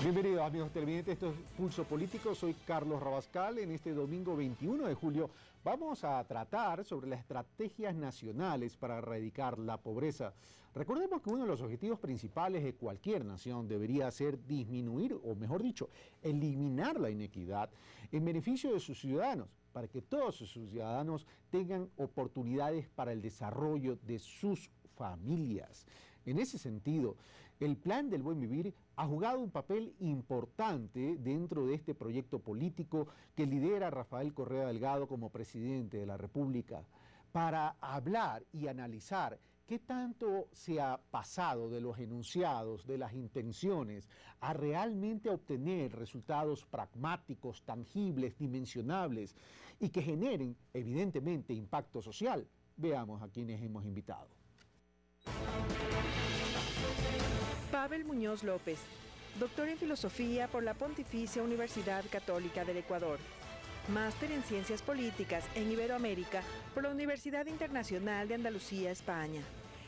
Bienvenidos amigos televidentes, esto es Pulso Político, soy Carlos Rabascal. En este domingo 21 de julio vamos a tratar sobre las estrategias nacionales para erradicar la pobreza. Recordemos que uno de los objetivos principales de cualquier nación debería ser disminuir, o mejor dicho, eliminar la inequidad en beneficio de sus ciudadanos, para que todos sus ciudadanos tengan oportunidades para el desarrollo de sus familias. En ese sentido, el Plan del Buen Vivir ha jugado un papel importante dentro de este proyecto político que lidera Rafael Correa Delgado como presidente de la República, para hablar y analizar qué tanto se ha pasado de los enunciados, de las intenciones, a realmente obtener resultados pragmáticos, tangibles, dimensionables y que generen, evidentemente, impacto social. Veamos a quienes hemos invitado. Pavel Muñoz López, doctor en Filosofía por la Pontificia Universidad Católica del Ecuador, máster en Ciencias Políticas en Iberoamérica por la Universidad Internacional de Andalucía, España,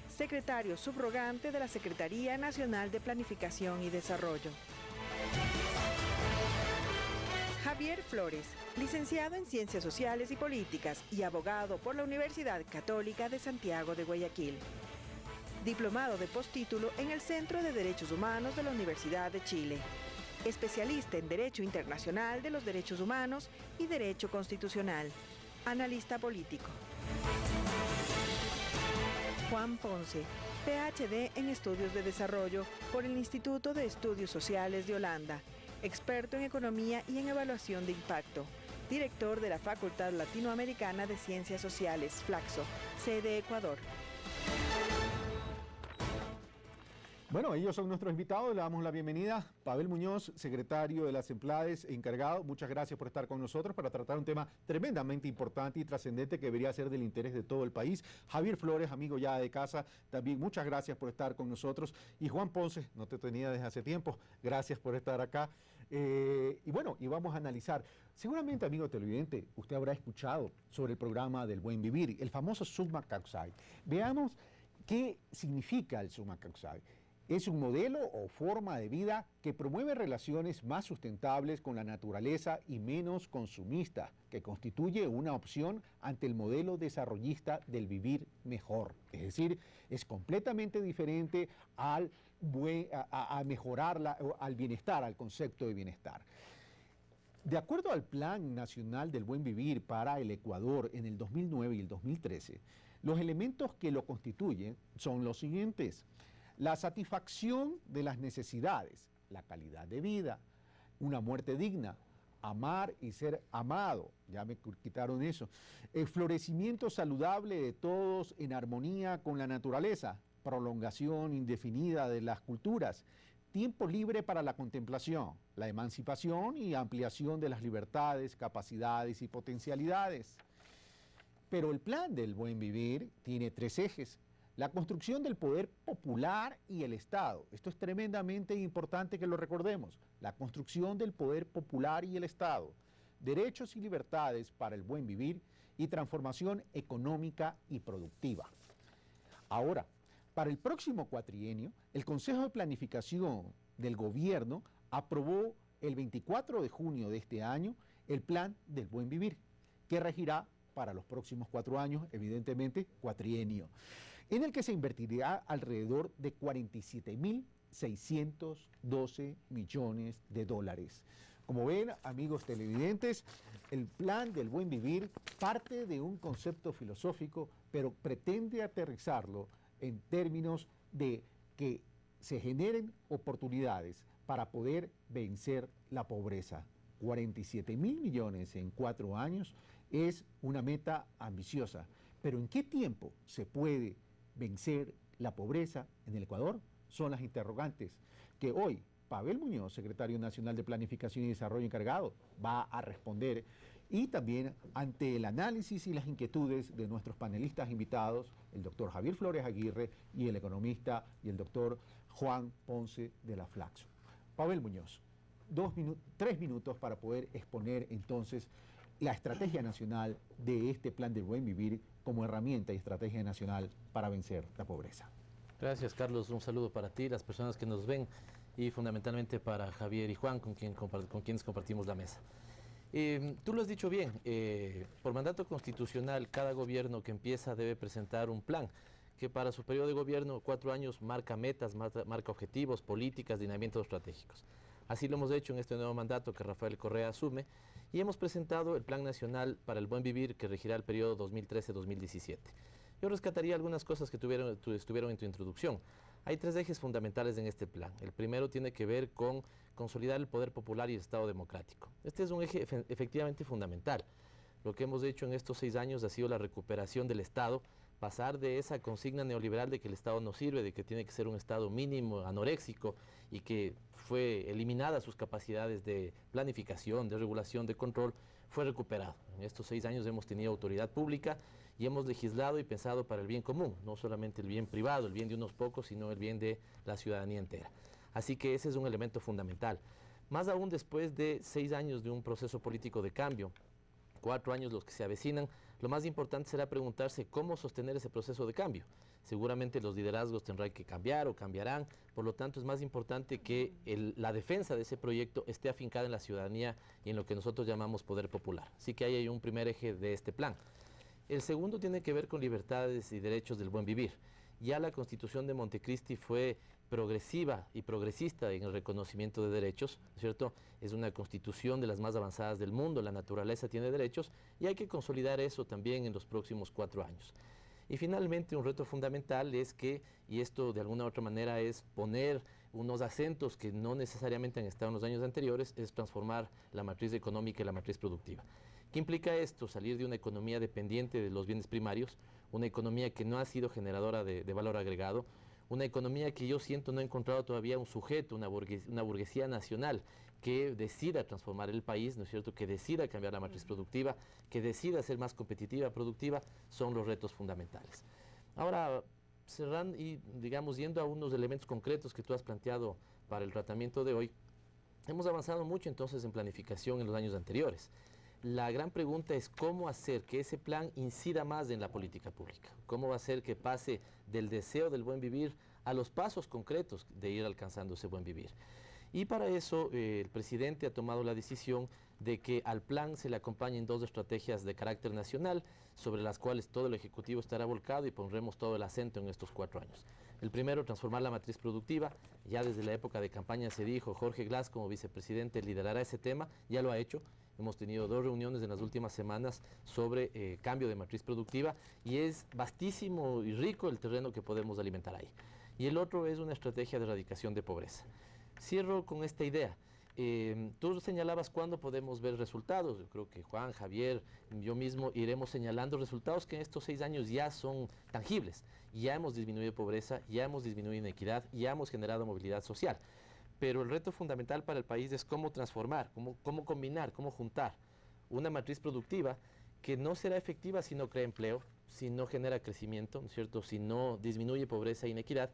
secretario subrogante de la Secretaría Nacional de Planificación y Desarrollo. Javier Flores, licenciado en Ciencias Sociales y Políticas y abogado por la Universidad Católica de Santiago de Guayaquil. Diplomado de postítulo en el Centro de Derechos Humanos de la Universidad de Chile. Especialista en Derecho Internacional de los Derechos Humanos y Derecho Constitucional. Analista político. Juan Ponce, PhD en Estudios de Desarrollo por el Instituto de Estudios Sociales de Holanda. Experto en Economía y en Evaluación de Impacto. Director de la Facultad Latinoamericana de Ciencias Sociales, Flaxo, sede Ecuador. Bueno, ellos son nuestros invitados, le damos la bienvenida. Pavel Muñoz, secretario de las Emplades, encargado, muchas gracias por estar con nosotros para tratar un tema tremendamente importante y trascendente que debería ser del interés de todo el país. Javier Flores, amigo ya de casa, también muchas gracias por estar con nosotros. Y Juan Ponce, no te tenía desde hace tiempo, gracias por estar acá. Y bueno, y vamos a analizar. Seguramente, amigo televidente, usted habrá escuchado sobre el programa del Buen Vivir, el famoso Summa Causale. Veamos qué significa el Summa Causale. Es un modelo o forma de vida que promueve relaciones más sustentables con la naturaleza y menos consumistas, que constituye una opción ante el modelo desarrollista del vivir mejor. Es decir, es completamente diferente al mejorar al bienestar, al concepto de bienestar. De acuerdo al Plan Nacional del Buen Vivir para el Ecuador en el 2009 y el 2013, los elementos que lo constituyen son los siguientes: la satisfacción de las necesidades, la calidad de vida, una muerte digna, amar y ser amado, ya me quitaron eso, el florecimiento saludable de todos en armonía con la naturaleza, prolongación indefinida de las culturas, tiempo libre para la contemplación, la emancipación y ampliación de las libertades, capacidades y potencialidades. Pero el Plan del Buen Vivir tiene tres ejes: la construcción del poder popular y el Estado. Esto es tremendamente importante que lo recordemos. La construcción del poder popular y el Estado. Derechos y libertades para el buen vivir y transformación económica y productiva. Ahora, para el próximo cuatrienio, el Consejo de Planificación del Gobierno aprobó el 24 de junio de este año el Plan del Buen Vivir, que regirá para los próximos 4 años, evidentemente, cuatrienio, en el que se invertirá alrededor de 47.612 millones de dólares. Como ven, amigos televidentes, el Plan del Buen Vivir parte de un concepto filosófico, pero pretende aterrizarlo en términos de que se generen oportunidades para poder vencer la pobreza. 47.000 millones en 4 años es una meta ambiciosa, pero ¿en qué tiempo se puede vencer la pobreza en el Ecuador? Son las interrogantes que hoy Pavel Muñoz, secretario nacional de Planificación y Desarrollo encargado, va a responder, y también ante el análisis y las inquietudes de nuestros panelistas invitados, el doctor Javier Flores Aguirre y el economista y el doctor Juan Ponce de la Flaxo. Pavel Muñoz, 3 minutos para poder exponer entonces la estrategia nacional de este Plan del Buen Vivir como herramienta y estrategia nacional para vencer la pobreza. Gracias, Carlos. Un saludo para ti, las personas que nos ven y fundamentalmente para Javier y Juan, con quienes compartimos la mesa. Tú lo has dicho bien, por mandato constitucional cada gobierno que empieza debe presentar un plan que para su periodo de gobierno, 4 años, marca metas, marca objetivos, políticas, lineamientos estratégicos. Así lo hemos hecho en este nuevo mandato que Rafael Correa asume y hemos presentado el Plan Nacional para el Buen Vivir que regirá el periodo 2013-2017. Yo rescataría algunas cosas que estuvieron en tu introducción. Hay 3 ejes fundamentales en este plan. El primero tiene que ver con consolidar el poder popular y el Estado democrático. Este es un eje efectivamente fundamental. Lo que hemos hecho en estos 6 años ha sido la recuperación del Estado, pasar de esa consigna neoliberal de que el Estado no sirve, de que tiene que ser un Estado mínimo, anoréxico, y que fue eliminada sus capacidades de planificación, de regulación, de control, fue recuperado. En estos 6 años hemos tenido autoridad pública y hemos legislado y pensado para el bien común, no solamente el bien privado, el bien de unos pocos, sino el bien de la ciudadanía entera. Así que ese es un elemento fundamental. Más aún después de 6 años de un proceso político de cambio, 4 años los que se avecinan, lo más importante será preguntarse cómo sostener ese proceso de cambio. Seguramente los liderazgos tendrán que cambiar o cambiarán, por lo tanto es más importante que la defensa de ese proyecto esté afincada en la ciudadanía y en lo que nosotros llamamos poder popular. Así que ahí hay un primer eje de este plan. El segundo tiene que ver con libertades y derechos del buen vivir. Ya la Constitución de Montecristi fue progresiva y progresista en el reconocimiento de derechos, ¿cierto? Es una constitución de las más avanzadas del mundo, la naturaleza tiene derechos y hay que consolidar eso también en los próximos 4 años. Y finalmente un reto fundamental es que, y esto de alguna u otra manera es poner unos acentos que no necesariamente han estado en los años anteriores, es transformar la matriz económica y la matriz productiva. ¿Qué implica esto? Salir de una economía dependiente de los bienes primarios, una economía que no ha sido generadora de valor agregado, una economía que yo siento no ha encontrado todavía un sujeto, una burguesía nacional que decida transformar el país, ¿no es cierto?, que decida cambiar la matriz productiva, que decida ser más competitiva, productiva, son los retos fundamentales. Ahora, cerrando y, digamos, yendo a unos elementos concretos que tú has planteado para el tratamiento de hoy, hemos avanzado mucho entonces en planificación en los años anteriores. La gran pregunta es cómo hacer que ese plan incida más en la política pública. Cómo va a hacer que pase del deseo del buen vivir a los pasos concretos de ir alcanzando ese buen vivir. Y para eso el presidente ha tomado la decisión de que al plan se le acompañen 2 estrategias de carácter nacional sobre las cuales todo el Ejecutivo estará volcado y pondremos todo el acento en estos 4 años. El primero, transformar la matriz productiva. Ya desde la época de campaña se dijo, Jorge Glass como vicepresidente liderará ese tema, ya lo ha hecho. Hemos tenido 2 reuniones en las últimas semanas sobre cambio de matriz productiva y es vastísimo y rico el terreno que podemos alimentar ahí. Y el otro es una estrategia de erradicación de pobreza. Cierro con esta idea. Tú señalabas cuándo podemos ver resultados. Yo creo que Juan, Javier, yo mismo iremos señalando resultados que en estos 6 años ya son tangibles. Ya hemos disminuido pobreza, ya hemos disminuido inequidad, ya hemos generado movilidad social. Pero el reto fundamental para el país es cómo transformar, cómo combinar, cómo juntar una matriz productiva que no será efectiva si no crea empleo, si no genera crecimiento, ¿no es cierto?, si no disminuye pobreza e inequidad.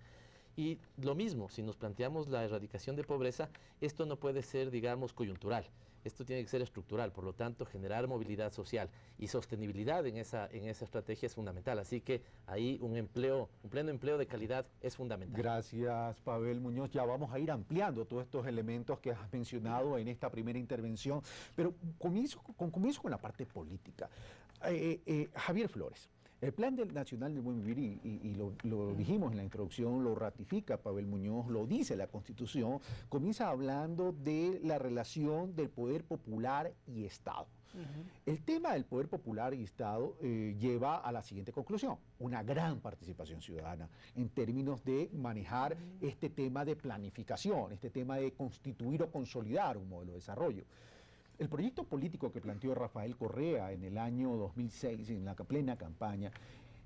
Y lo mismo, si nos planteamos la erradicación de pobreza, esto no puede ser, digamos, coyuntural. Esto tiene que ser estructural, por lo tanto, generar movilidad social y sostenibilidad en esa estrategia es fundamental. Así que ahí un pleno empleo de calidad es fundamental. Gracias, Pavel Muñoz. Ya vamos a ir ampliando todos estos elementos que has mencionado en esta primera intervención, pero comienzo con la parte política. Javier Flores. El Plan Nacional del Buen Vivir, y lo dijimos en la introducción, lo ratifica Pavel Muñoz, lo dice la Constitución, comienza hablando de la relación del poder popular y Estado. El tema del poder popular y Estado lleva a la siguiente conclusión, una gran participación ciudadana en términos de manejar este tema de planificación, este tema de constituir o consolidar un modelo de desarrollo. El proyecto político que planteó Rafael Correa en el año 2006, en la plena campaña,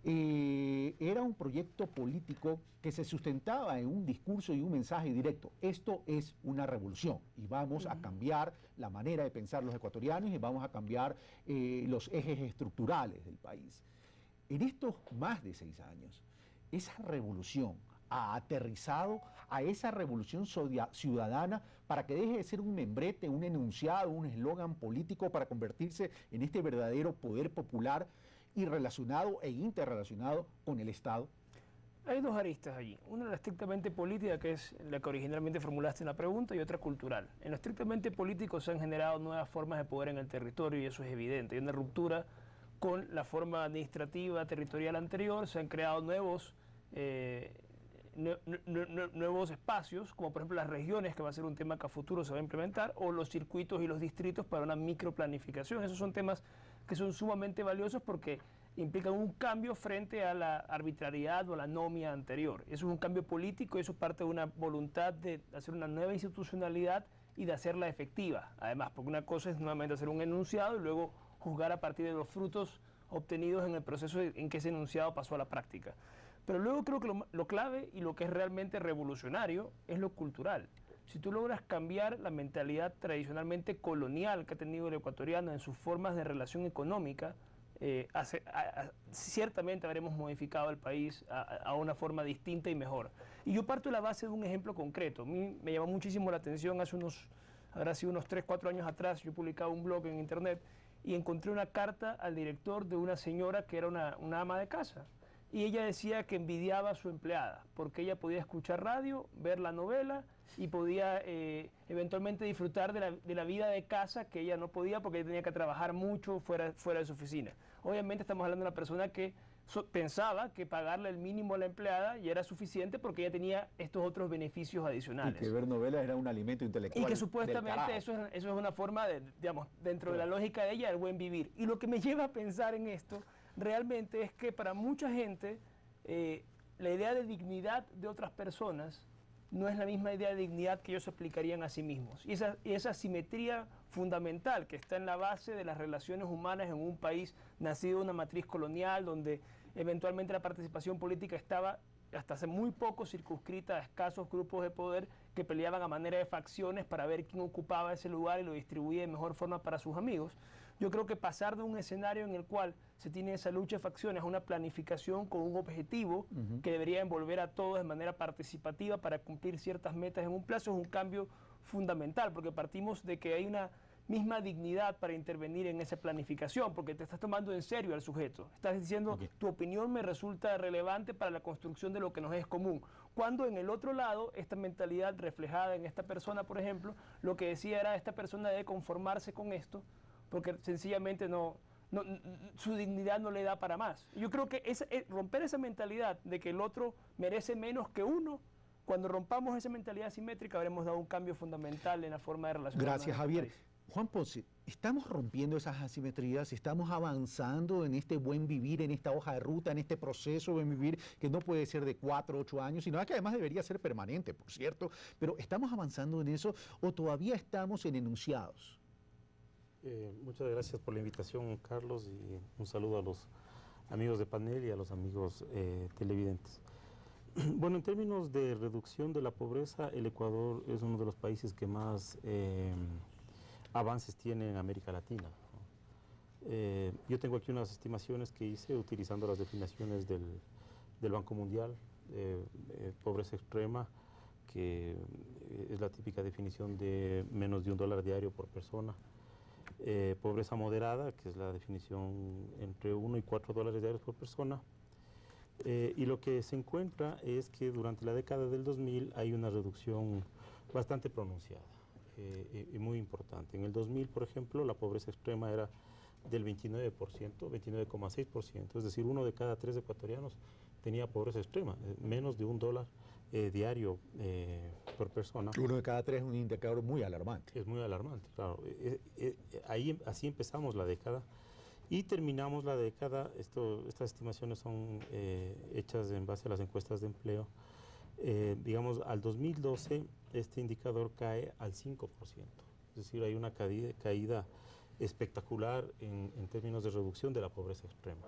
era un proyecto político que se sustentaba en un discurso y un mensaje directo. Esto es una revolución y vamos a cambiar la manera de pensar los ecuatorianos y vamos a cambiar los ejes estructurales del país. En estos más de 6 años, esa revolución ha aterrizado a esa revolución ciudadana para que deje de ser un membrete, un enunciado, un eslogan político para convertirse en este verdadero poder popular y relacionado e interrelacionado con el Estado? Hay dos aristas allí. Una, la estrictamente política, que es la que originalmente formulaste en la pregunta, y otra cultural. En lo estrictamente político se han generado nuevas formas de poder en el territorio y eso es evidente. Hay una ruptura con la forma administrativa territorial anterior, se han creado nuevos espacios, como por ejemplo las regiones, que va a ser un tema que a futuro se va a implementar, o los circuitos y los distritos para una microplanificación. Esos son temas que son sumamente valiosos porque implican un cambio frente a la arbitrariedad o la anomia anterior. Eso es un cambio político, eso parte de una voluntad de hacer una nueva institucionalidad y de hacerla efectiva. Además, porque una cosa es nuevamente hacer un enunciado y luego juzgar a partir de los frutos obtenidos en el proceso en que ese enunciado pasó a la práctica. Pero luego creo que lo clave y lo que es realmente revolucionario es lo cultural. Si tú logras cambiar la mentalidad tradicionalmente colonial que ha tenido el ecuatoriano en sus formas de relación económica, ciertamente habremos modificado el país a una forma distinta y mejor. Y yo parto de la base de un ejemplo concreto. A mí me llamó muchísimo la atención habrá sido unos 3, 4 años atrás, yo publicaba un blog en internet y encontré una carta al director de una señora que era una ama de casa. Y ella decía que envidiaba a su empleada, porque ella podía escuchar radio, ver la novela y podía eventualmente disfrutar de la vida de casa que ella no podía porque ella tenía que trabajar mucho fuera de su oficina. Obviamente estamos hablando de una persona que pensaba que pagarle el mínimo a la empleada ya era suficiente porque ella tenía estos otros beneficios adicionales. Y que ver novelas era un alimento intelectual. Y que supuestamente eso es una forma de, digamos, dentro de la lógica de ella, del buen vivir. Y lo que me lleva a pensar en esto realmente es que para mucha gente la idea de dignidad de otras personas no es la misma idea de dignidad que ellos aplicarían a sí mismos. Y esa asimetría fundamental que está en la base de las relaciones humanas en un país nacido de una matriz colonial, donde eventualmente la participación política estaba hasta hace muy poco circunscrita a escasos grupos de poder que peleaban a manera de facciones para ver quién ocupaba ese lugar y lo distribuía de mejor forma para sus amigos. Yo creo que pasar de un escenario en el cual se tiene esa lucha de facciones a una planificación con un objetivo que debería envolver a todos de manera participativa para cumplir ciertas metas en un plazo es un cambio fundamental, porque partimos de que hay una misma dignidad para intervenir en esa planificación, porque te estás tomando en serio al sujeto. Estás diciendo, tu opinión me resulta relevante para la construcción de lo que nos es común. Cuando en el otro lado, esta mentalidad reflejada en esta persona, por ejemplo, lo que decía era, esta persona debe conformarse con esto, porque sencillamente su dignidad no le da para más. Yo creo que romper esa mentalidad de que el otro merece menos que uno, cuando rompamos esa mentalidad asimétrica, habremos dado un cambio fundamental en la forma de relacionarnos. Gracias, Javier. Juan Ponce, ¿estamos rompiendo esas asimetrías? ¿Estamos avanzando en este buen vivir, en esta hoja de ruta, en este proceso de buen vivir que no puede ser de 4 o 8 años, sino que además debería ser permanente, por cierto? Pero ¿estamos avanzando en eso o todavía estamos en enunciados? Muchas gracias por la invitación, Carlos, y un saludo a los amigos de panel y a los amigos televidentes. Bueno, en términos de reducción de la pobreza, el Ecuador es uno de los países que más avances tiene en América Latina. Yo tengo aquí unas estimaciones que hice utilizando las definiciones del Banco Mundial, pobreza extrema, que es la típica definición de menos de $1 diario por persona. Pobreza moderada, que es la definición entre 1 y 4 dólares diarios por persona. Y lo que se encuentra es que durante la década del 2000 hay una reducción bastante pronunciada y muy importante. En el 2000, por ejemplo, la pobreza extrema era del 29%, 29,6%, es decir, 1 de cada 3 ecuatorianos tenía pobreza extrema, menos de $1 diario por persona. 1 de cada 3 es un indicador muy alarmante. Es muy alarmante, claro. Así empezamos la década y terminamos la década. Estas estimaciones son hechas en base a las encuestas de empleo. Digamos, al 2012 este indicador cae al 5%. Es decir, hay una caída espectacular en términos de reducción de la pobreza extrema.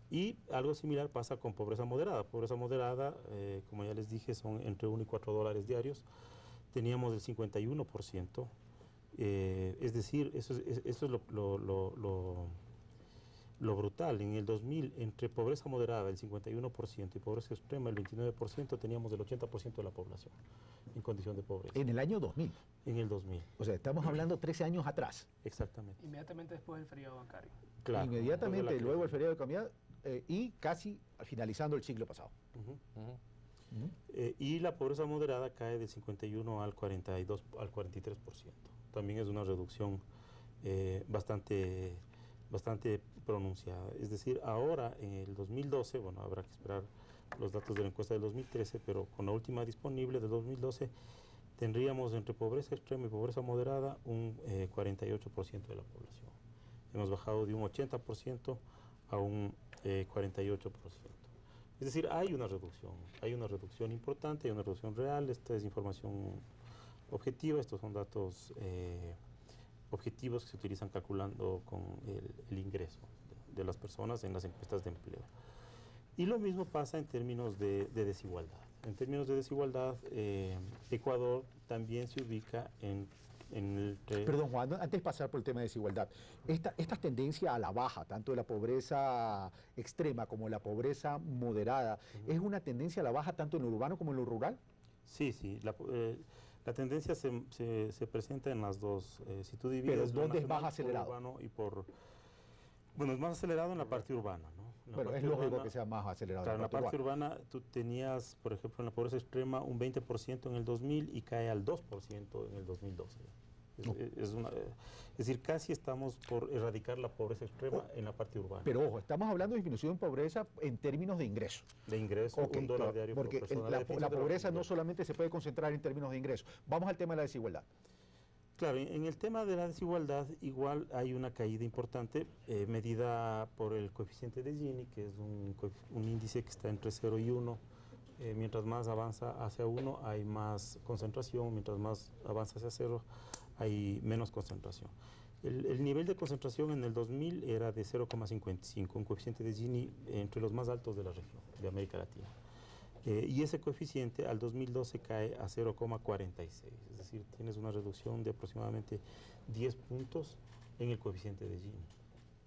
Y algo similar pasa con pobreza moderada. Pobreza moderada, como ya les dije, son entre 1 y 4 dólares diarios. Teníamos el 51%. Es decir, eso es lo brutal. En el 2000, entre pobreza moderada, el 51%, y pobreza extrema, el 29%, teníamos el 80% de la población en condición de pobreza. En el año 2000. En el 2000. O sea, estamos hablando 13 años atrás. Exactamente. Inmediatamente después del feriado bancario. Claro. Inmediatamente, luego el feriado de y casi finalizando el siglo pasado. Y la pobreza moderada cae del 51 al 43%. También es una reducción bastante pronunciada. Es decir, ahora en el 2012, bueno, habrá que esperar los datos de la encuesta del 2013, pero con la última disponible del 2012 tendríamos entre pobreza extrema y pobreza moderada un 48% de la población. Hemos bajado de un 80% a un 48%. Es decir, hay una reducción importante, hay una reducción real. Esta es información objetiva, estos son datos objetivos que se utilizan calculando con el ingreso de las personas en las encuestas de empleo. Y lo mismo pasa en términos de desigualdad. En términos de desigualdad, Ecuador también se ubica en Perdón, Juan, antes de pasar por el tema de desigualdad, esta tendencia a la baja, tanto de la pobreza extrema como la pobreza moderada, ¿es una tendencia a la baja tanto en lo urbano como en lo rural? Sí. La tendencia se presenta en las dos. Si tú divides ¿pero dónde es más acelerado? Urbano y bueno, es más acelerado en la parte urbana, ¿no? Bueno, es lógico que sea más acelerado. Claro, en la parte urbana tú tenías, por ejemplo, en la pobreza extrema un 20% en el 2000 y cae al 2% en el 2012. Es decir, casi estamos por erradicar la pobreza extrema en la parte urbana. Pero ojo, estamos hablando de disminución de pobreza en términos de ingreso. De ingreso, $1 claro, diario porque por persona. la pobreza no solamente se puede concentrar en términos de ingreso. Vamos al tema de la desigualdad. Claro, en el tema de la desigualdad igual hay una caída importante medida por el coeficiente de Gini, que es un índice que está entre 0 y 1. Mientras más avanza hacia 1 hay más concentración, mientras más avanza hacia 0 hay menos concentración. El nivel de concentración en el 2000 era de 0,55, un coeficiente de Gini entre los más altos de la región, de América Latina. Y ese coeficiente al 2012 cae a 0,46, es decir, tienes una reducción de aproximadamente 10 puntos en el coeficiente de Gini,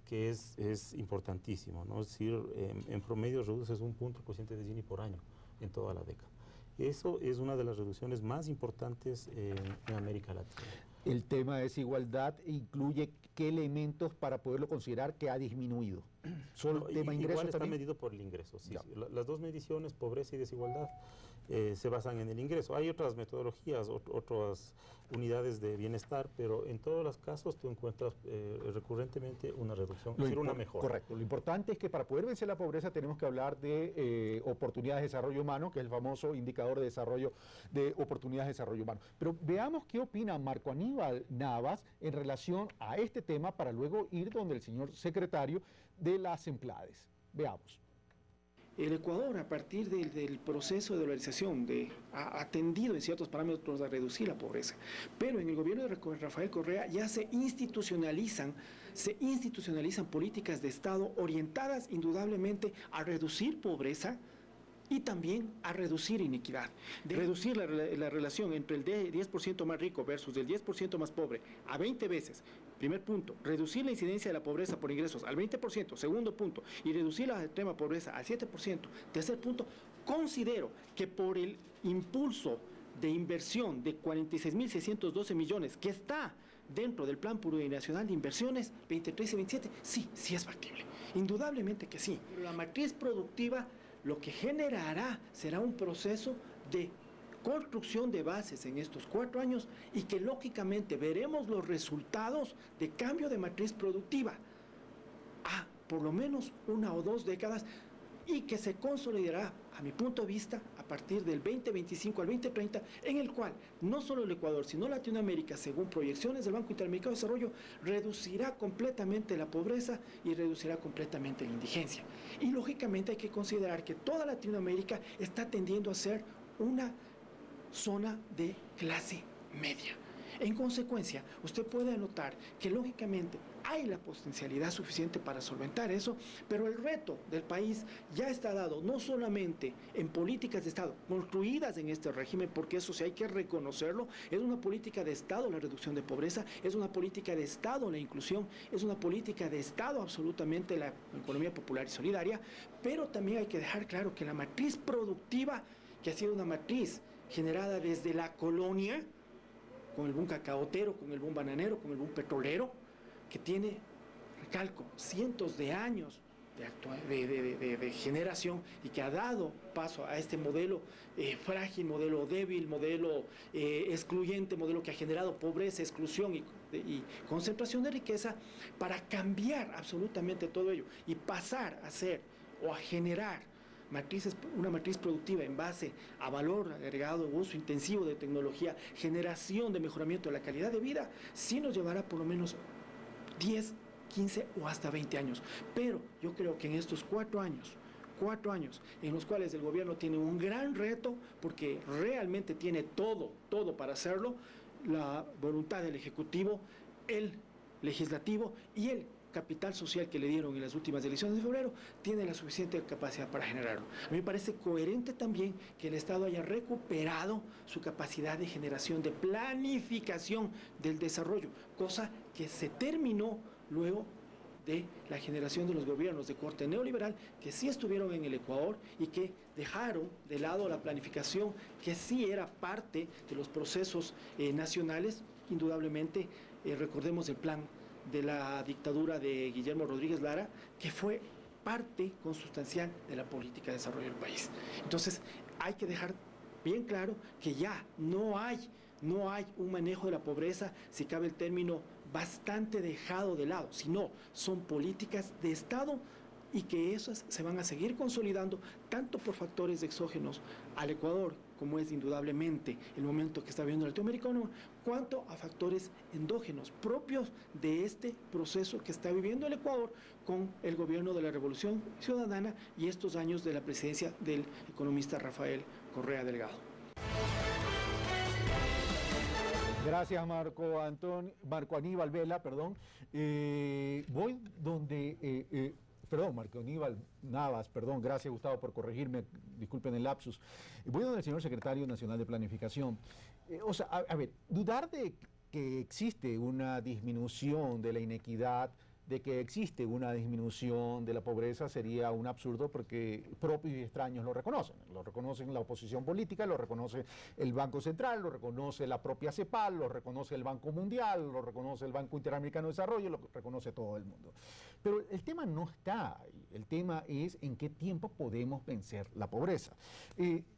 que es importantísimo, ¿no? Es decir, en promedio reduces un punto el coeficiente de Gini por año en toda la década. Eso es una de las reducciones más importantes en América Latina. El tema de desigualdad incluye qué elementos para poderlo considerar que ha disminuido. ¿Solo el tema ingreso igual está también? medido por el ingreso, sí. Las dos mediciones, pobreza y desigualdad, se basan en el ingreso. Hay otras metodologías, otras unidades de bienestar, pero en todos los casos tú encuentras recurrentemente una reducción, es decir, una mejora. Correcto. Lo importante es que para poder vencer la pobreza tenemos que hablar de oportunidades de desarrollo humano, que es el famoso indicador de desarrollo de oportunidades de desarrollo humano. Pero veamos qué opina Marco Aníbal Navas en relación a este tema para luego ir donde el señor secretario de las EMPLADES. Veamos. El Ecuador, a partir del proceso de dolarización, ha atendido en ciertos parámetros a reducir la pobreza. Pero en el gobierno de Rafael Correa ya se institucionalizan políticas de Estado orientadas indudablemente a reducir pobreza y también a reducir iniquidad. Reducir la relación entre el 10% más rico versus el 10% más pobre a 20 veces. Primer punto, reducir la incidencia de la pobreza por ingresos al 20%. Segundo punto, y reducir la extrema pobreza al 7%. Tercer punto, considero que por el impulso de inversión de 46.612 millones que está dentro del Plan Plurinacional de Inversiones 23 y 27, sí es factible. Indudablemente que sí. Pero la matriz productiva lo que generará será un proceso de construcción de bases en estos 4 años y que lógicamente veremos los resultados de cambio de matriz productiva a por lo menos 1 o 2 décadas y que se consolidará, a mi punto de vista, a partir del 2025 al 2030, en el cual no solo el Ecuador, sino Latinoamérica, según proyecciones del Banco Interamericano de Desarrollo, reducirá completamente la pobreza y reducirá completamente la indigencia. Y lógicamente hay que considerar que toda Latinoamérica está tendiendo a ser una zona de clase media. En consecuencia, usted puede notar que lógicamente hay la potencialidad suficiente para solventar eso, pero el reto del país ya está dado no solamente en políticas de Estado construidas en este régimen, porque eso sí hay que reconocerlo, es una política de Estado la reducción de pobreza, es una política de Estado la inclusión, es una política de Estado absolutamente la economía popular y solidaria, pero también hay que dejar claro que la matriz productiva, que ha sido una matriz generada desde la colonia, con el boom cacaotero, con el boom bananero, con el boom petrolero, que tiene, recalco, cientos de años de generación y que ha dado paso a este modelo frágil, modelo débil, modelo excluyente, modelo que ha generado pobreza, exclusión y concentración de riqueza, para cambiar absolutamente todo ello y pasar a ser o a generar una matriz productiva en base a valor agregado, uso intensivo de tecnología, generación de mejoramiento de la calidad de vida, sí nos llevará por lo menos 10, 15 o hasta 20 años. Pero yo creo que en estos 4 años en los cuales el gobierno tiene un gran reto, porque realmente tiene todo para hacerlo, la voluntad del Ejecutivo, el Legislativo y el capital social que le dieron en las últimas elecciones de febrero, tiene la suficiente capacidad para generarlo. A mí me parece coherente también que el Estado haya recuperado su capacidad de generación, de planificación del desarrollo, cosa que se terminó luego de la generación de los gobiernos de corte neoliberal que sí estuvieron en el Ecuador y que dejaron de lado la planificación que sí era parte de los procesos nacionales. Indudablemente, recordemos el plan de la dictadura de Guillermo Rodríguez Lara, que fue parte consustancial de la política de desarrollo del país. Entonces, hay que dejar bien claro que ya no hay un manejo de la pobreza, si cabe el término, bastante dejado de lado, sino son políticas de Estado y que esas se van a seguir consolidando tanto por factores exógenos al Ecuador, como es indudablemente el momento que está viviendo el latinoamericano, cuanto a factores endógenos propios de este proceso que está viviendo el Ecuador con el gobierno de la Revolución Ciudadana y estos años de la presidencia del economista Rafael Correa Delgado. Gracias, Marco Aníbal Vela, perdón. Voy donde... Marco Aníbal Navas, perdón, gracias Gustavo por corregirme, disculpen el lapsus. Voy donde el señor secretario nacional de Planificación. A ver, dudar de que existe una disminución de la inequidad, de que existe una disminución de la pobreza sería un absurdo, porque propios y extraños lo reconocen la oposición política, lo reconoce el Banco Central, lo reconoce la propia CEPAL, lo reconoce el Banco Mundial, lo reconoce el Banco Interamericano de Desarrollo, lo reconoce todo el mundo. Pero el tema no está ahí, el tema es en qué tiempo podemos vencer la pobreza.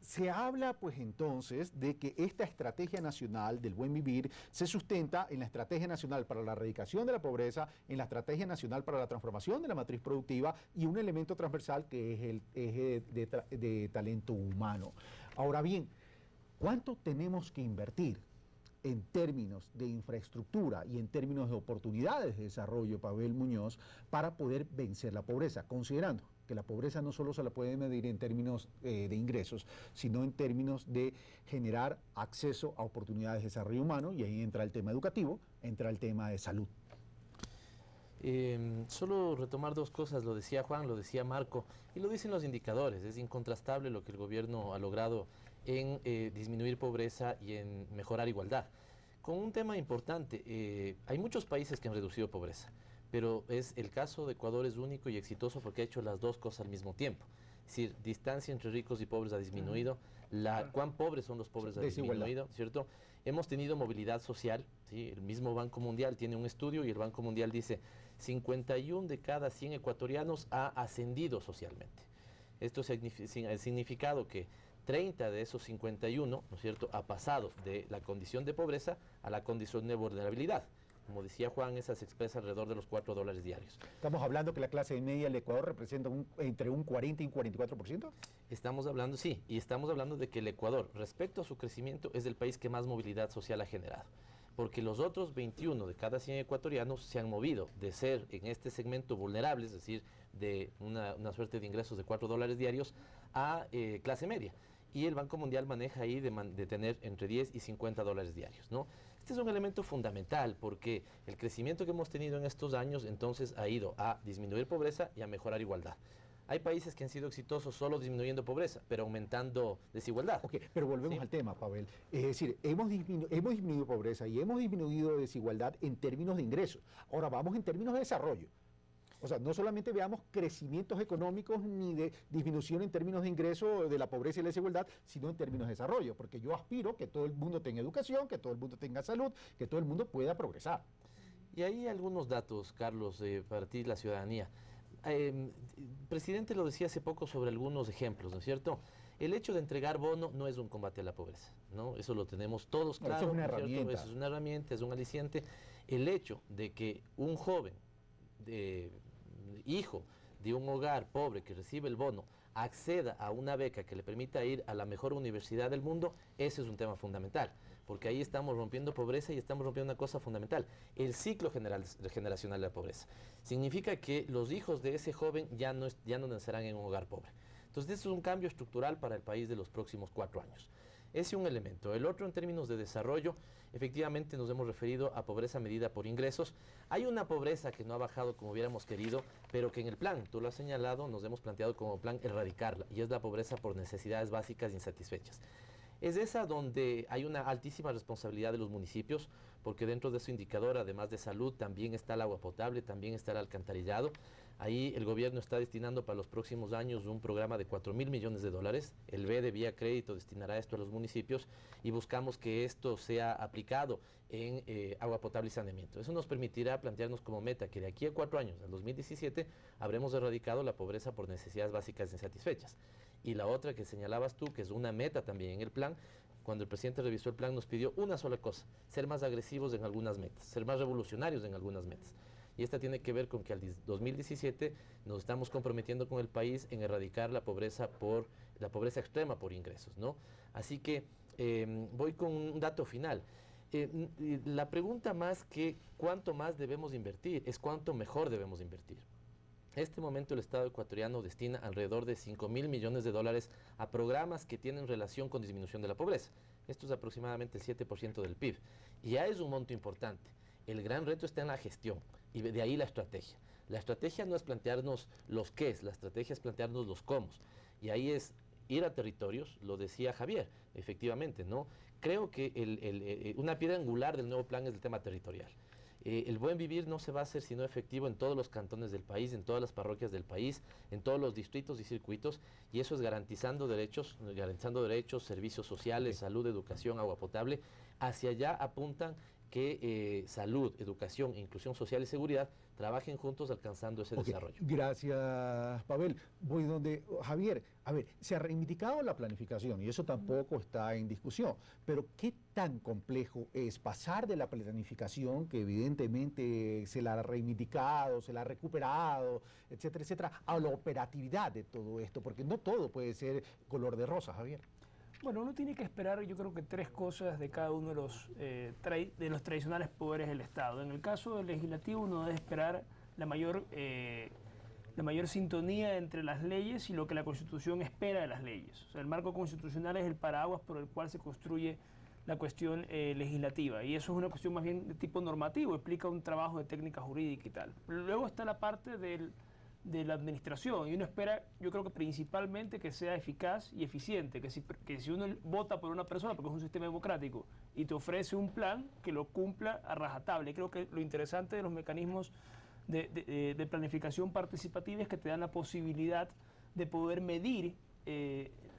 Se habla pues entonces de que esta estrategia nacional del buen vivir se sustenta en la estrategia nacional para la erradicación de la pobreza, en la estrategia nacional para la transformación de la matriz productiva y un elemento transversal que es el eje de talento humano. Ahora bien, ¿cuánto tenemos que invertir en términos de infraestructura y en términos de oportunidades de desarrollo, Pavel Muñoz, para poder vencer la pobreza, considerando que la pobreza no solo se la puede medir en términos de ingresos, sino en términos de generar acceso a oportunidades de desarrollo humano, y ahí entra el tema educativo, entra el tema de salud? Solo retomar dos cosas, lo decía Juan, lo decía Marco, y lo dicen los indicadores. Es incontrastable lo que el gobierno ha logrado en disminuir pobreza y en mejorar igualdad. Con un tema importante, hay muchos países que han reducido pobreza, pero el caso de Ecuador es único y exitoso porque ha hecho las dos cosas al mismo tiempo. Es decir, distancia entre ricos y pobres ha disminuido, cuán pobres son los pobres ha disminuido, ¿cierto? Hemos tenido movilidad social, ¿sí? El mismo Banco Mundial tiene un estudio y el Banco Mundial dice 51 de cada 100 ecuatorianos ha ascendido socialmente. Esto ha significado que 30 de esos 51, ¿no es cierto?, ha pasado de la condición de pobreza a la condición de vulnerabilidad. Como decía Juan, esa se expresa alrededor de los $4 diarios. ¿Estamos hablando que la clase media del Ecuador representa entre un 40 y un 44%? Estamos hablando, sí, y estamos hablando de que el Ecuador, respecto a su crecimiento, es el país que más movilidad social ha generado. Porque los otros 21 de cada 100 ecuatorianos se han movido de ser en este segmento vulnerable, es decir, de una suerte de ingresos de $4 diarios, a clase media. Y el Banco Mundial maneja ahí de tener entre 10 y $50 diarios, ¿no? Este es un elemento fundamental porque el crecimiento que hemos tenido en estos años entonces ha ido a disminuir pobreza y a mejorar igualdad. Hay países que han sido exitosos solo disminuyendo pobreza, pero aumentando desigualdad. Ok, pero volvemos al tema, Pavel. Es decir, hemos disminuido pobreza y hemos disminuido desigualdad en términos de ingresos. Ahora vamos en términos de desarrollo. O sea, no solamente veamos crecimientos económicos ni de disminución en términos de ingreso de la pobreza y la desigualdad, sino en términos de desarrollo, porque yo aspiro que todo el mundo tenga educación, que todo el mundo tenga salud, que todo el mundo pueda progresar. Y hay algunos datos, Carlos, para ti, la ciudadanía. el presidente lo decía hace poco sobre algunos ejemplos, ¿no es cierto? El hecho de entregar bono no es un combate a la pobreza, ¿no? Eso lo tenemos todos claro. Eso es una ¿no es herramienta. Eso es una herramienta, es un aliciente. El hecho de que un joven, hijo de un hogar pobre que recibe el bono, acceda a una beca que le permita ir a la mejor universidad del mundo, ese es un tema fundamental, porque ahí estamos rompiendo pobreza y estamos rompiendo una cosa fundamental, el ciclo generacional de la pobreza. Significa que los hijos de ese joven ya no nacerán en un hogar pobre. Entonces, eso es un cambio estructural para el país de los próximos 4 años. Ese es un elemento. El otro, en términos de desarrollo, efectivamente nos hemos referido a pobreza medida por ingresos. Hay una pobreza que no ha bajado como hubiéramos querido, pero que en el plan, tú lo has señalado, nos hemos planteado como plan erradicarla, y es la pobreza por necesidades básicas insatisfechas. Es esa donde hay una altísima responsabilidad de los municipios, porque dentro de su indicador, además de salud, también está el agua potable, también está el alcantarillado. Ahí el gobierno está destinando para los próximos años un programa de 4.000 millones de dólares. El BEDE vía crédito destinará esto a los municipios y buscamos que esto sea aplicado en agua potable y saneamiento. Eso nos permitirá plantearnos como meta que de aquí a 4 años, al 2017, habremos erradicado la pobreza por necesidades básicas insatisfechas. Y la otra que señalabas tú, que es una meta también en el plan, cuando el presidente revisó el plan nos pidió una sola cosa: ser más agresivos en algunas metas, ser más revolucionarios en algunas metas. Y esta tiene que ver con que al 2017 nos estamos comprometiendo con el país en erradicar la pobreza extrema por ingresos, ¿no? Así que voy con un dato final. La pregunta más que cuánto más debemos invertir es cuánto mejor debemos invertir. En este momento el Estado ecuatoriano destina alrededor de 5.000 millones de dólares a programas que tienen relación con disminución de la pobreza. Esto es aproximadamente el 7% del PIB. Y ya es un monto importante. El gran reto está en la gestión y de ahí la estrategia. La estrategia no es plantearnos los qués, la estrategia es plantearnos los cómo. Y ahí es ir a territorios, lo decía Javier, efectivamente, ¿no? Creo que una piedra angular del nuevo plan es el tema territorial. El buen vivir no se va a hacer sino efectivo en todos los cantones del país, en todas las parroquias del país, en todos los distritos y circuitos, y eso es garantizando derechos, servicios sociales, salud, educación, agua potable. Hacia allá apuntan que salud, educación, inclusión social y seguridad trabajen juntos alcanzando ese desarrollo. Gracias, Pavel. Voy donde Javier. A ver, se ha reivindicado la planificación y eso tampoco está en discusión, pero ¿qué tan complejo es pasar de la planificación, que evidentemente se la ha reivindicado, se la ha recuperado, etcétera, etcétera, a la operatividad de todo esto? Porque no todo puede ser color de rosa, Javier. Bueno, uno tiene que esperar, yo creo que 3 cosas de cada uno de los tradicionales poderes del Estado. En el caso del legislativo, uno debe esperar la mayor sintonía entre las leyes y lo que la Constitución espera de las leyes. O sea, el marco constitucional es el paraguas por el cual se construye la cuestión legislativa, y eso es una cuestión más bien de tipo normativo, explica un trabajo de técnica jurídica y tal. Pero luego está la parte de la administración, y uno espera, yo creo que principalmente, que sea eficaz y eficiente, que si uno vota por una persona, porque es un sistema democrático, y te ofrece un plan, que lo cumpla a rajatabla. Y creo que lo interesante de los mecanismos de planificación participativa es que te dan la posibilidad de poder medir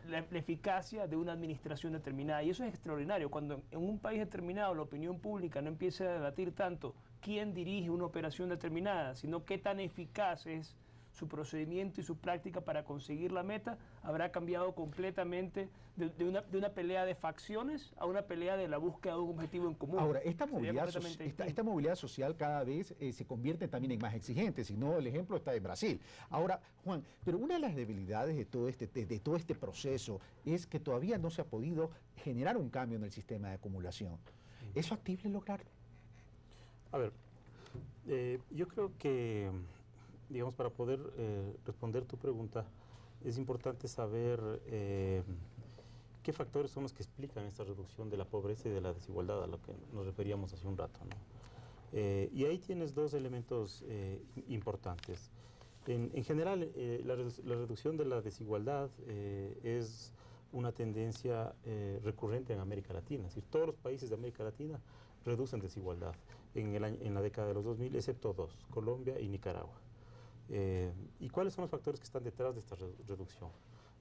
la eficacia de una administración determinada, y eso es extraordinario. Cuando en un país determinado la opinión pública no empieza a debatir tanto quién dirige una operación determinada, sino qué tan eficaz es su procedimiento y su práctica para conseguir la meta, habrá cambiado completamente de una pelea de facciones a una pelea de la búsqueda de un objetivo en común. Ahora, esta movilidad social cada vez se convierte también en más exigente, si no el ejemplo está en Brasil. Ahora, Juan, pero una de las debilidades de todo este proceso es que todavía no se ha podido generar un cambio en el sistema de acumulación. ¿Es factible lograrlo? A ver, yo creo que, digamos, para poder responder tu pregunta, es importante saber qué factores son los que explican esta reducción de la pobreza y de la desigualdad a lo que nos referíamos hace un rato, ¿no? Y ahí tienes 2 elementos importantes. En general, la reducción de la desigualdad es una tendencia recurrente en América Latina. Es decir, todos los países de América Latina reducen desigualdad en la década de los 2000, excepto 2, Colombia y Nicaragua. ¿Y cuáles son los factores que están detrás de esta reducción?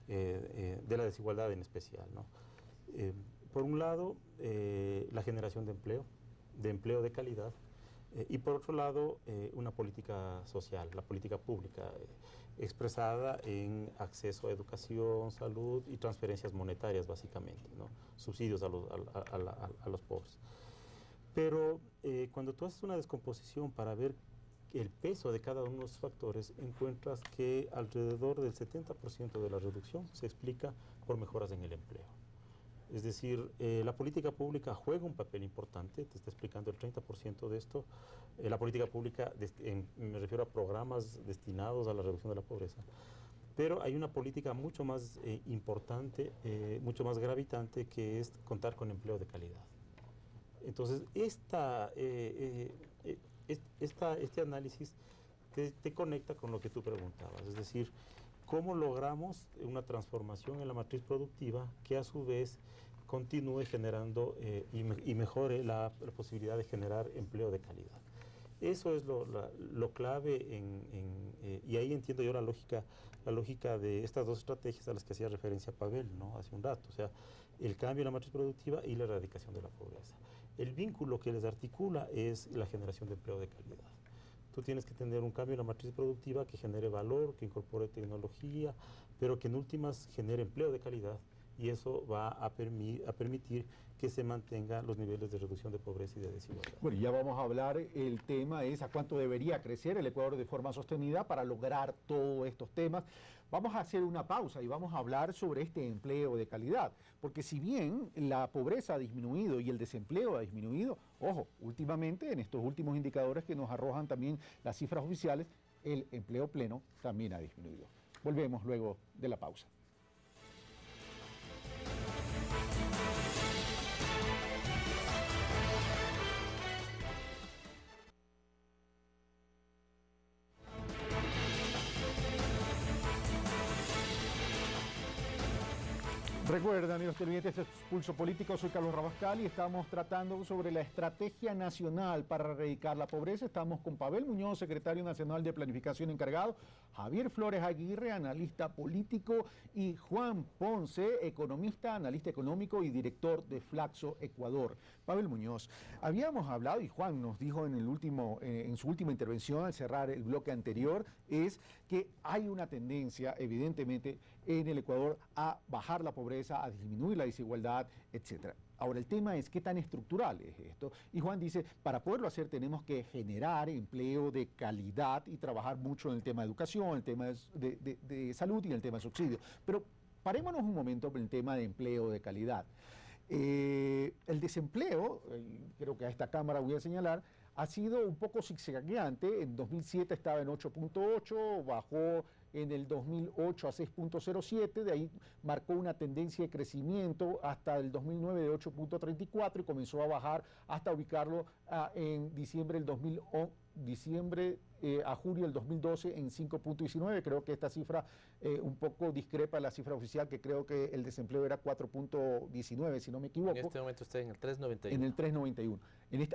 De la desigualdad en especial, ¿no? Por un lado, la generación de empleo de calidad, Y por otro lado, una política social, la política pública, expresada en acceso a educación, salud y transferencias monetarias, básicamente, ¿no? Subsidios a los pobres. Pero cuando tú haces una descomposición para ver el peso de cada uno de los factores, encuentras que alrededor del 70% de la reducción se explica por mejoras en el empleo. Es decir, la política pública juega un papel importante, te está explicando el 30% de esto. La política pública, me refiero a programas destinados a la reducción de la pobreza. Pero hay una política mucho más importante, mucho más gravitante, que es contar con empleo de calidad. Entonces, este análisis te conecta con lo que tú preguntabas, es decir, cómo logramos una transformación en la matriz productiva que a su vez continúe generando y mejore la posibilidad de generar empleo de calidad. Eso es lo clave y ahí entiendo yo la lógica de estas dos estrategias a las que hacía referencia Pavel, ¿no? Hace un rato, o sea, el cambio en la matriz productiva y la erradicación de la pobreza. El vínculo que les articula es la generación de empleo de calidad. Tú tienes que tener un cambio en la matriz productiva que genere valor, que incorpore tecnología, pero que en últimas genere empleo de calidad, y eso va a permitir que se mantengan los niveles de reducción de pobreza y de desigualdad. Bueno, ya vamos a hablar, el tema es a cuánto debería crecer el Ecuador de forma sostenida para lograr todos estos temas. Vamos a hacer una pausa y vamos a hablar sobre este empleo de calidad, porque si bien la pobreza ha disminuido y el desempleo ha disminuido, ojo, últimamente en estos últimos indicadores que nos arrojan también las cifras oficiales, el empleo pleno también ha disminuido. Volvemos luego de la pausa. Recuerden, amigos televidentes, este es Pulso Político, soy Carlos Rabascal y estamos tratando sobre la estrategia nacional para erradicar la pobreza. Estamos con Pavel Muñoz, secretario nacional de Planificación encargado, Javier Flores Aguirre, analista político, y Juan Ponce, economista, analista económico y director de Flaxo Ecuador. Pavel Muñoz, habíamos hablado, y Juan nos dijo en su última intervención al cerrar el bloque anterior, es que hay una tendencia, evidentemente, en el Ecuador a bajar la pobreza, a disminuir la desigualdad, etc. Ahora, el tema es qué tan estructural es esto. Y Juan dice, para poderlo hacer tenemos que generar empleo de calidad y trabajar mucho en el tema de educación, el tema de salud y el tema de subsidios. Pero parémonos un momento en el tema de empleo de calidad. El desempleo, creo que a esta cámara voy a señalar, ha sido un poco zigzagueante. En 2007 estaba en 8.8, bajó en el 2008 a 6.07, de ahí marcó una tendencia de crecimiento hasta el 2009 de 8.34 y comenzó a bajar hasta ubicarlo en diciembre del 2011. A julio del 2012 en 5.19, creo que esta cifra un poco discrepa de la cifra oficial, que creo que el desempleo era 4.19, si no me equivoco. En este momento está en el 3.91. En el 3.91,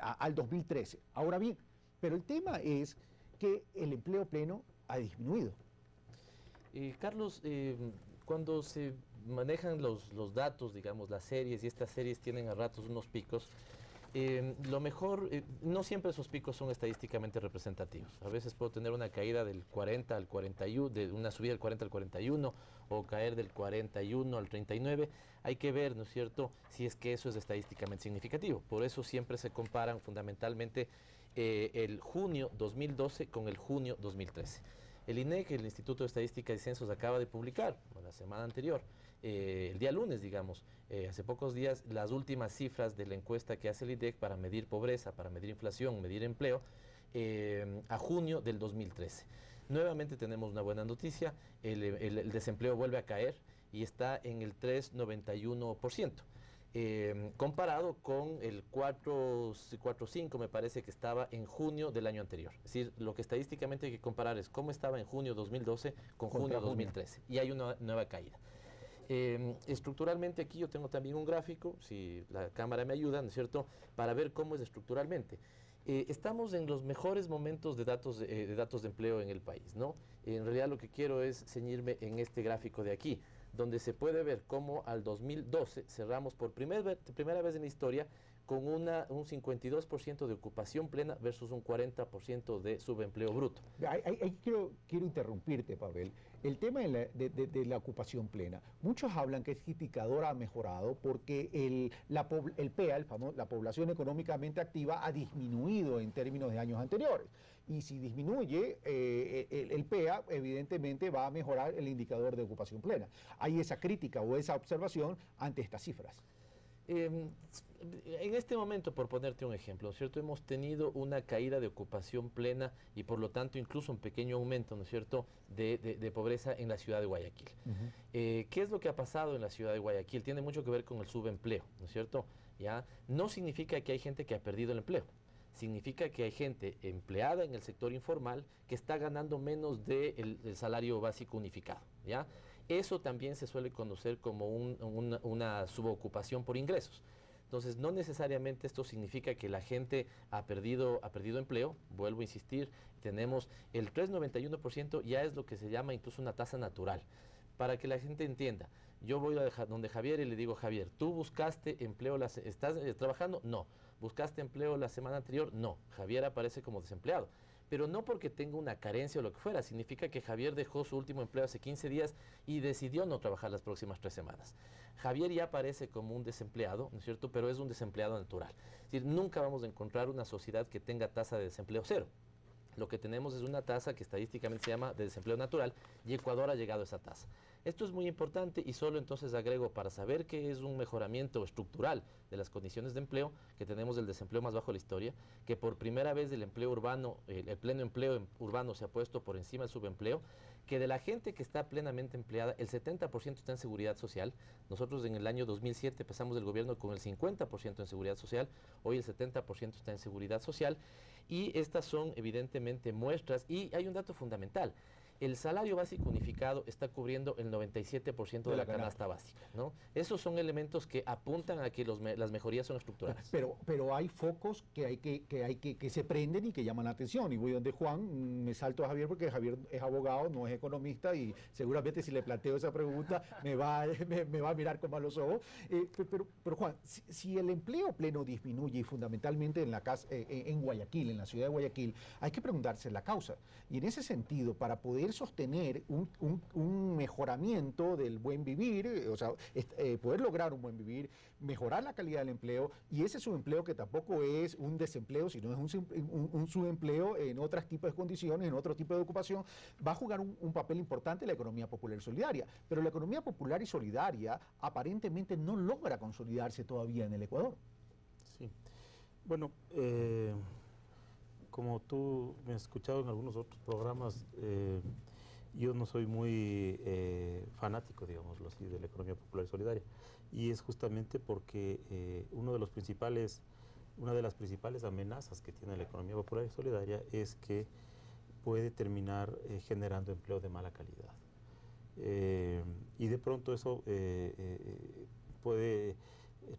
al 2013. Ahora bien, pero el tema es que el empleo pleno ha disminuido. Carlos, cuando se manejan los datos, digamos, las series, y estas series tienen a ratos unos picos, lo mejor, no siempre esos picos son estadísticamente representativos. A veces puedo tener una caída del 40 al 41, de una subida del 40 al 41, o caer del 41 al 39. Hay que ver, ¿no es cierto?, si es que eso es estadísticamente significativo. Por eso siempre se comparan fundamentalmente el junio 2012 con el junio 2013. El INEC, el Instituto de Estadística y Censos, acaba de publicar, la semana anterior, el día lunes, digamos, hace pocos días, las últimas cifras de la encuesta que hace el INEC para medir pobreza, para medir inflación, medir empleo, a junio del 2013. Nuevamente tenemos una buena noticia, el desempleo vuelve a caer y está en el 3.91%. Comparado con el 4.5, me parece que estaba en junio del año anterior. Es decir, lo que estadísticamente hay que comparar es cómo estaba en junio 2012 con junio 2013. Y hay una nueva caída. Estructuralmente aquí yo tengo también un gráfico, si la cámara me ayuda, ¿no es cierto?, para ver cómo es estructuralmente. Estamos en los mejores momentos de datos de empleo en el país, ¿no? En realidad lo que quiero es ceñirme en este gráfico de aquí, donde se puede ver cómo al 2012 cerramos por primera vez en la historia con un 52% de ocupación plena versus un 40% de subempleo bruto. Ahí quiero interrumpirte, Pavel. El tema de la ocupación plena. Muchos hablan que ese indicador ha mejorado porque el PEA, la población económicamente activa, ha disminuido en términos de años anteriores. Y si disminuye el PEA, evidentemente va a mejorar el indicador de ocupación plena. Hay esa crítica o esa observación ante estas cifras. En este momento, por ponerte un ejemplo, ¿no es cierto? Hemos tenido una caída de ocupación plena y por lo tanto incluso un pequeño aumento, ¿no es cierto?, de pobreza en la ciudad de Guayaquil. ¿Qué es lo que ha pasado en la ciudad de Guayaquil? Tiene mucho que ver con el subempleo, ¿no es cierto? ¿Ya? No significa que hay gente que ha perdido el empleo. Significa que hay gente empleada en el sector informal que está ganando menos del salario básico unificado, ¿ya? Eso también se suele conocer como una subocupación por ingresos. Entonces, no necesariamente esto significa que la gente ha perdido empleo. Vuelvo a insistir, tenemos el 3,91%, ya es lo que se llama incluso una tasa natural. Para que la gente entienda, yo voy a donde Javier y le digo, Javier, ¿tú buscaste empleo, estás trabajando? No. ¿Buscaste empleo la semana anterior? No. Javier aparece como desempleado. Pero no porque tenga una carencia o lo que fuera, significa que Javier dejó su último empleo hace 15 días y decidió no trabajar las próximas 3 semanas. Javier ya aparece como un desempleado, ¿no es cierto?, pero es un desempleado natural. Es decir, nunca vamos a encontrar una sociedad que tenga tasa de desempleo cero. Lo que tenemos es una tasa que estadísticamente se llama de desempleo natural y Ecuador ha llegado a esa tasa. Esto es muy importante y solo entonces agrego para saber que es un mejoramiento estructural de las condiciones de empleo, que tenemos el desempleo más bajo de la historia, que por primera vez el empleo urbano, el pleno empleo urbano se ha puesto por encima del subempleo, que de la gente que está plenamente empleada, el 70% está en seguridad social. Nosotros en el año 2007 pasamos del gobierno con el 50% en seguridad social, hoy el 70% está en seguridad social, y estas son evidentemente muestras, y hay un dato fundamental. El salario básico unificado está cubriendo el 97% de la canasta básica, ¿no? Esos son elementos que apuntan a que las mejorías son estructurales. Pero hay focos que se prenden y que llaman la atención. Y voy donde Juan, me salto a Javier porque Javier es abogado, no es economista, y seguramente si le planteo esa pregunta me va a mirar con malos ojos. Pero Juan, si el empleo pleno disminuye, y fundamentalmente en Guayaquil, en la ciudad de Guayaquil, hay que preguntarse la causa. Y en ese sentido, para poder sostener un mejoramiento del buen vivir, o sea, poder lograr un buen vivir, mejorar la calidad del empleo, y ese subempleo que tampoco es un desempleo, sino es un subempleo en otros tipos de condiciones, en otro tipo de ocupación, va a jugar un papel importante la economía popular y solidaria. Pero la economía popular y solidaria aparentemente no logra consolidarse todavía en el Ecuador. Sí. Bueno, como tú me has escuchado en algunos otros programas, yo no soy muy fanático, digámoslo así, de la economía popular y solidaria. Y es justamente porque una de las principales amenazas que tiene la economía popular y solidaria es que puede terminar generando empleo de mala calidad. Y de pronto eso puede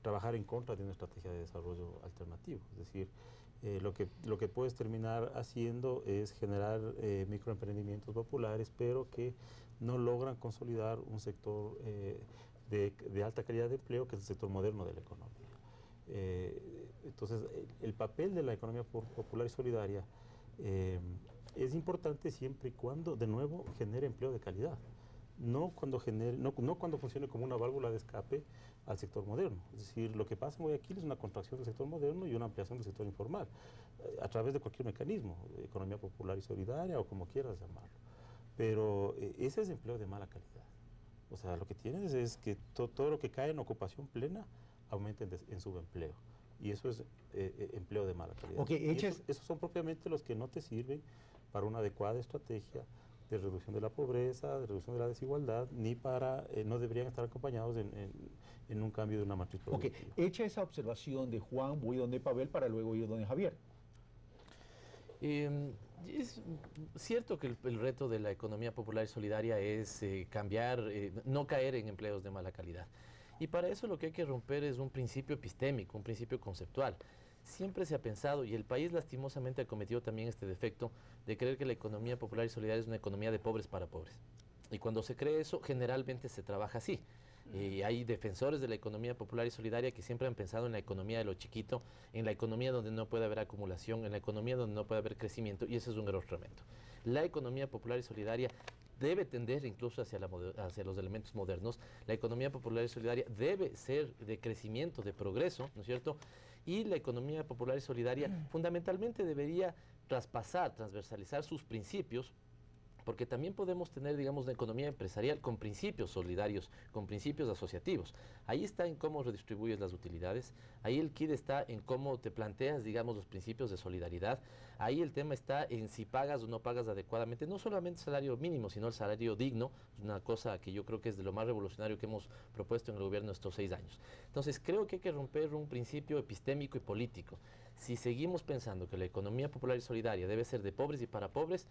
trabajar en contra de una estrategia de desarrollo alternativo. Es decir, lo que puedes terminar haciendo es generar microemprendimientos populares, pero que no logran consolidar un sector de alta calidad de empleo, que es el sector moderno de la economía. Entonces, el papel de la economía popular y solidaria es importante siempre y cuando, de nuevo, genere empleo de calidad. No cuando funcione como una válvula de escape al sector moderno. Es decir, lo que pasa en Guayaquil es una contracción del sector moderno y una ampliación del sector informal, a través de cualquier mecanismo, economía popular y solidaria o como quieras llamarlo. Pero ese es empleo de mala calidad. O sea, lo que tienes es que todo lo que cae en ocupación plena aumenta en subempleo. Y eso es empleo de mala calidad. Okay, esos son propiamente los que no te sirven para una adecuada estrategia de reducción de la pobreza, de reducción de la desigualdad, ni para, no deberían estar acompañados en un cambio de una matriz productiva. Ok, hecha esa observación de Juan, voy donde Pavel para luego ir donde Javier. Es cierto que el reto de la economía popular y solidaria es no caer en empleos de mala calidad. Y para eso lo que hay que romper es un principio epistémico, un principio conceptual. Siempre se ha pensado, y el país lastimosamente ha cometido también este defecto, de creer que la economía popular y solidaria es una economía de pobres para pobres. Y cuando se cree eso, generalmente se trabaja así. Y hay defensores de la economía popular y solidaria que siempre han pensado en la economía de lo chiquito, en la economía donde no puede haber acumulación, en la economía donde no puede haber crecimiento, y ese es un error tremendo. La economía popular y solidaria debe tender incluso hacia los elementos modernos. La economía popular y solidaria debe ser de crecimiento, de progreso, ¿no es cierto? Y la economía popular y solidaria fundamentalmente debería transversalizar sus principios, porque también podemos tener, digamos, una economía empresarial con principios solidarios, con principios asociativos. Ahí está en cómo redistribuyes las utilidades, ahí el quid está en cómo te planteas, digamos, los principios de solidaridad, ahí el tema está en si pagas o no pagas adecuadamente, no solamente el salario mínimo, sino el salario digno, una cosa que yo creo que es de lo más revolucionario que hemos propuesto en el gobierno estos 6 años. Entonces, creo que hay que romper un principio epistémico y político. Si seguimos pensando que la economía popular y solidaria debe ser de pobres y para pobres,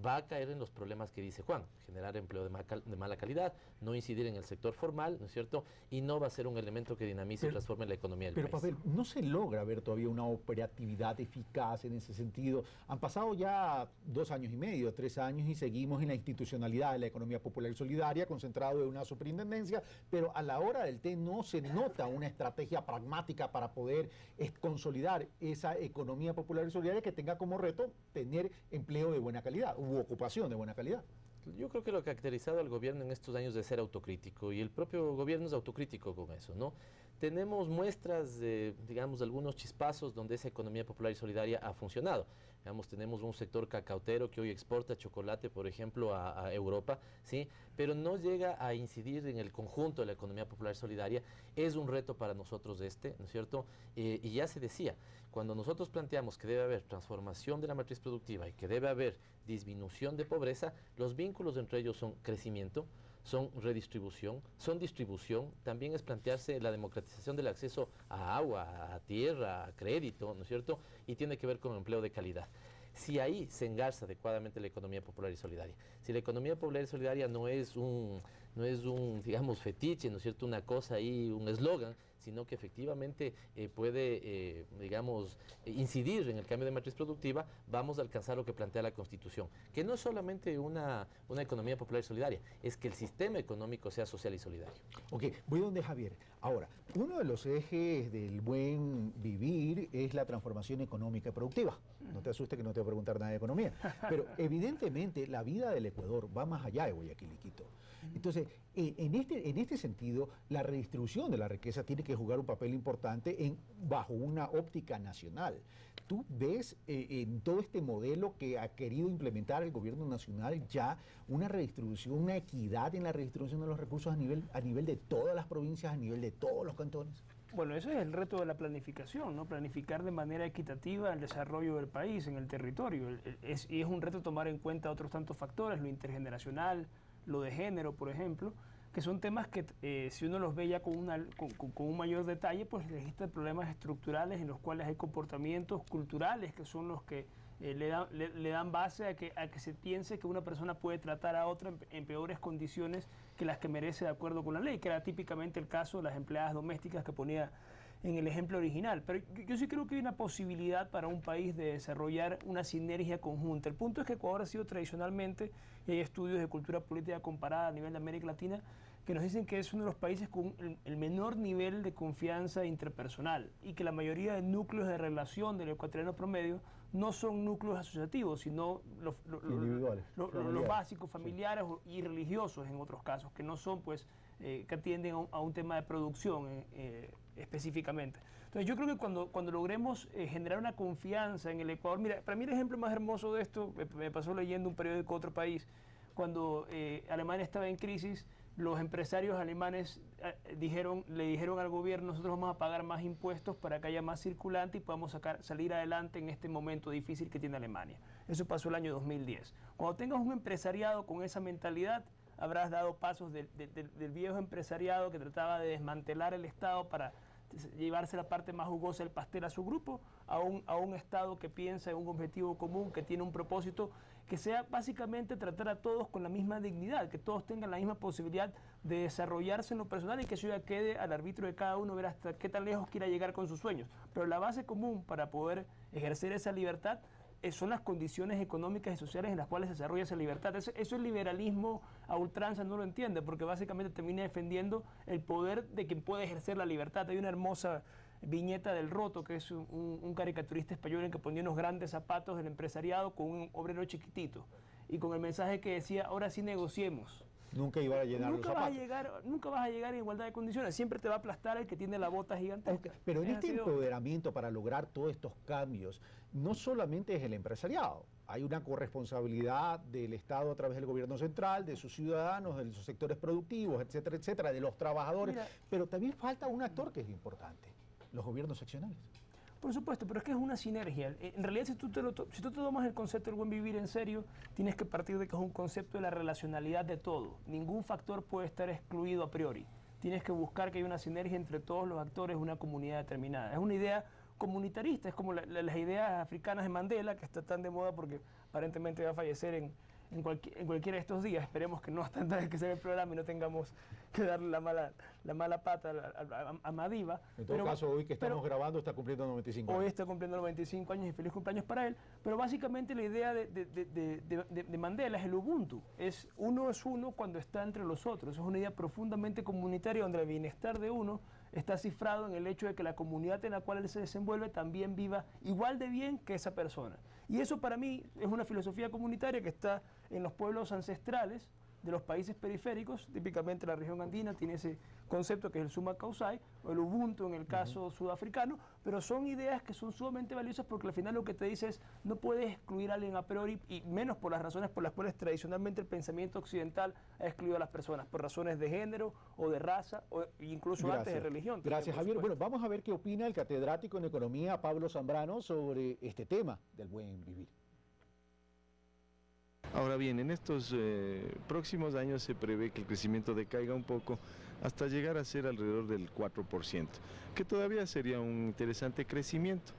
va a caer en los problemas que dice Juan, generar empleo de mala calidad, no incidir en el sector formal, ¿no es cierto? Y no va a ser un elemento que dinamice y transforme la economía del país. Pero, Pavel, no se logra ver todavía una operatividad eficaz en ese sentido. Han pasado ya 2 años y medio, 3 años y seguimos en la institucionalidad de la economía popular y solidaria, concentrado en una superintendencia, pero a la hora del té no se nota una estrategia pragmática para poder consolidar esa economía popular y solidaria que tenga como reto tener empleo de buena calidad, u ocupación de buena calidad. Yo creo que lo que ha caracterizado al gobierno en estos años de ser autocrítico, y el propio gobierno es autocrítico con eso, ¿no? Tenemos muestras de, digamos, algunos chispazos donde esa economía popular y solidaria ha funcionado. Digamos, tenemos un sector cacautero que hoy exporta chocolate, por ejemplo, a Europa, ¿sí? Pero no llega a incidir en el conjunto de la economía popular y solidaria. Es un reto para nosotros ¿no es cierto? Y ya se decía, cuando nosotros planteamos que debe haber transformación de la matriz productiva y que debe haber disminución de pobreza, los vínculos entre ellos son crecimiento, son redistribución, son distribución, también es plantearse la democratización del acceso a agua, a tierra, a crédito, ¿no es cierto? Y tiene que ver con empleo de calidad. Si ahí se engarza adecuadamente la economía popular y solidaria, si la economía popular y solidaria no es un, digamos, fetiche, ¿no es cierto?, una cosa ahí, un eslogan, sino que efectivamente puede, digamos, incidir en el cambio de matriz productiva, vamos a alcanzar lo que plantea la Constitución, que no es solamente una economía popular y solidaria, es que el sistema económico sea social y solidario. Ok, voy donde Javier. Ahora, uno de los ejes del buen vivir es la transformación económica y productiva. No te asustes que no te voy a preguntar nada de economía, pero evidentemente la vida del Ecuador va más allá de Guayaquil y Quito. Entonces, en este sentido, la redistribución de la riqueza tiene que jugar un papel importante bajo una óptica nacional. ¿Tú ves en todo este modelo que ha querido implementar el gobierno nacional ya una redistribución, una equidad en la redistribución de los recursos a nivel de todas las provincias, a nivel de todos los cantones? Bueno, ese es el reto de la planificación, ¿no? Planificar de manera equitativa el desarrollo del país en el territorio. Y es un reto tomar en cuenta otros tantos factores, lo intergeneracional, lo de género, por ejemplo, que son temas que si uno los ve ya con un mayor detalle, pues existen problemas estructurales en los cuales hay comportamientos culturales que son los que le dan base a que se piense que una persona puede tratar a otra en peores condiciones que las que merece de acuerdo con la ley, que era típicamente el caso de las empleadas domésticas que ponía en el ejemplo original. Pero yo sí creo que hay una posibilidad para un país de desarrollar una sinergia conjunta. El punto es que Ecuador ha sido tradicionalmente, y hay estudios de cultura política comparada a nivel de América Latina, que nos dicen que es uno de los países con el menor nivel de confianza interpersonal y que la mayoría de núcleos de relación del ecuatoriano promedio no son núcleos asociativos, sino los básicos, familiares y religiosos en otros casos, que no son, pues, que atienden a un tema de producción específicamente. Entonces yo creo que cuando logremos generar una confianza en el Ecuador, mira, para mí el ejemplo más hermoso de esto, me pasó leyendo un periódico de otro país, cuando Alemania estaba en crisis, los empresarios alemanes le dijeron al gobierno: nosotros vamos a pagar más impuestos para que haya más circulante y podamos salir adelante en este momento difícil que tiene Alemania. Eso pasó el año 2010. Cuando tengas un empresariado con esa mentalidad, habrás dado pasos del viejo empresariado que trataba de desmantelar el Estado para llevarse la parte más jugosa del pastel a su grupo, a un Estado que piensa en un objetivo común, que tiene un propósito, que sea básicamente tratar a todos con la misma dignidad, que todos tengan la misma posibilidad de desarrollarse en lo personal y que eso ya quede al arbitrio de cada uno ver hasta qué tan lejos quiera llegar con sus sueños. Pero la base común para poder ejercer esa libertad son las condiciones económicas y sociales en las cuales se desarrolla esa libertad. Eso el liberalismo a ultranza no lo entiende, porque básicamente termina defendiendo el poder de quien puede ejercer la libertad. Hay una hermosa viñeta del Roto, que es un caricaturista español en que ponía unos grandes zapatos del empresariado con un obrero chiquitito, y con el mensaje que decía, ahora sí negociemos. Nunca iba a llenar los zapatos. Nunca vas a llegar en igualdad de condiciones, siempre te va a aplastar el que tiene la bota gigantesca. Okay, pero en este empoderamiento para lograr todos estos cambios, no solamente es el empresariado, hay una corresponsabilidad del Estado a través del gobierno central, de sus ciudadanos, de sus sectores productivos, etcétera, etcétera, de los trabajadores, pero también falta un actor que es importante, los gobiernos seccionales. Por supuesto, pero es que es una sinergia. En realidad, si tú te tomas el concepto del buen vivir en serio, tienes que partir de que es un concepto de la relacionalidad de todo. Ningún factor puede estar excluido a priori. Tienes que buscar que haya una sinergia entre todos los actores de una comunidad determinada. Es una idea comunitarista, es como las ideas africanas de Mandela, que está tan de moda porque aparentemente va a fallecer en cualquiera de estos días. Esperemos que no hasta antes de que se ve el programa y no tengamos que darle la mala pata a Madiba. En todo caso, hoy que estamos grabando está cumpliendo 95 años. Hoy está cumpliendo 95 años y feliz cumpleaños para él. Pero básicamente la idea de Mandela es el Ubuntu. Uno es uno cuando está entre los otros. Es una idea profundamente comunitaria donde el bienestar de uno está cifrado en el hecho de que la comunidad en la cual él se desenvuelve también viva igual de bien que esa persona. Y eso para mí es una filosofía comunitaria que está en los pueblos ancestrales de los países periféricos. Típicamente la región andina tiene ese concepto que es el summa causai, o el Ubuntu en el caso sudafricano, pero son ideas que son sumamente valiosas porque al final lo que te dice es no puedes excluir a alguien a priori, y menos por las razones por las cuales tradicionalmente el pensamiento occidental ha excluido a las personas, por razones de género o de raza, o incluso antes de religión. Gracias, Javier. Bueno, vamos a ver qué opina el catedrático en Economía, Pablo Zambrano, sobre este tema del buen vivir. Ahora bien, en estos próximos años se prevé que el crecimiento decaiga un poco hasta llegar a ser alrededor del 4%, que todavía sería un interesante crecimiento.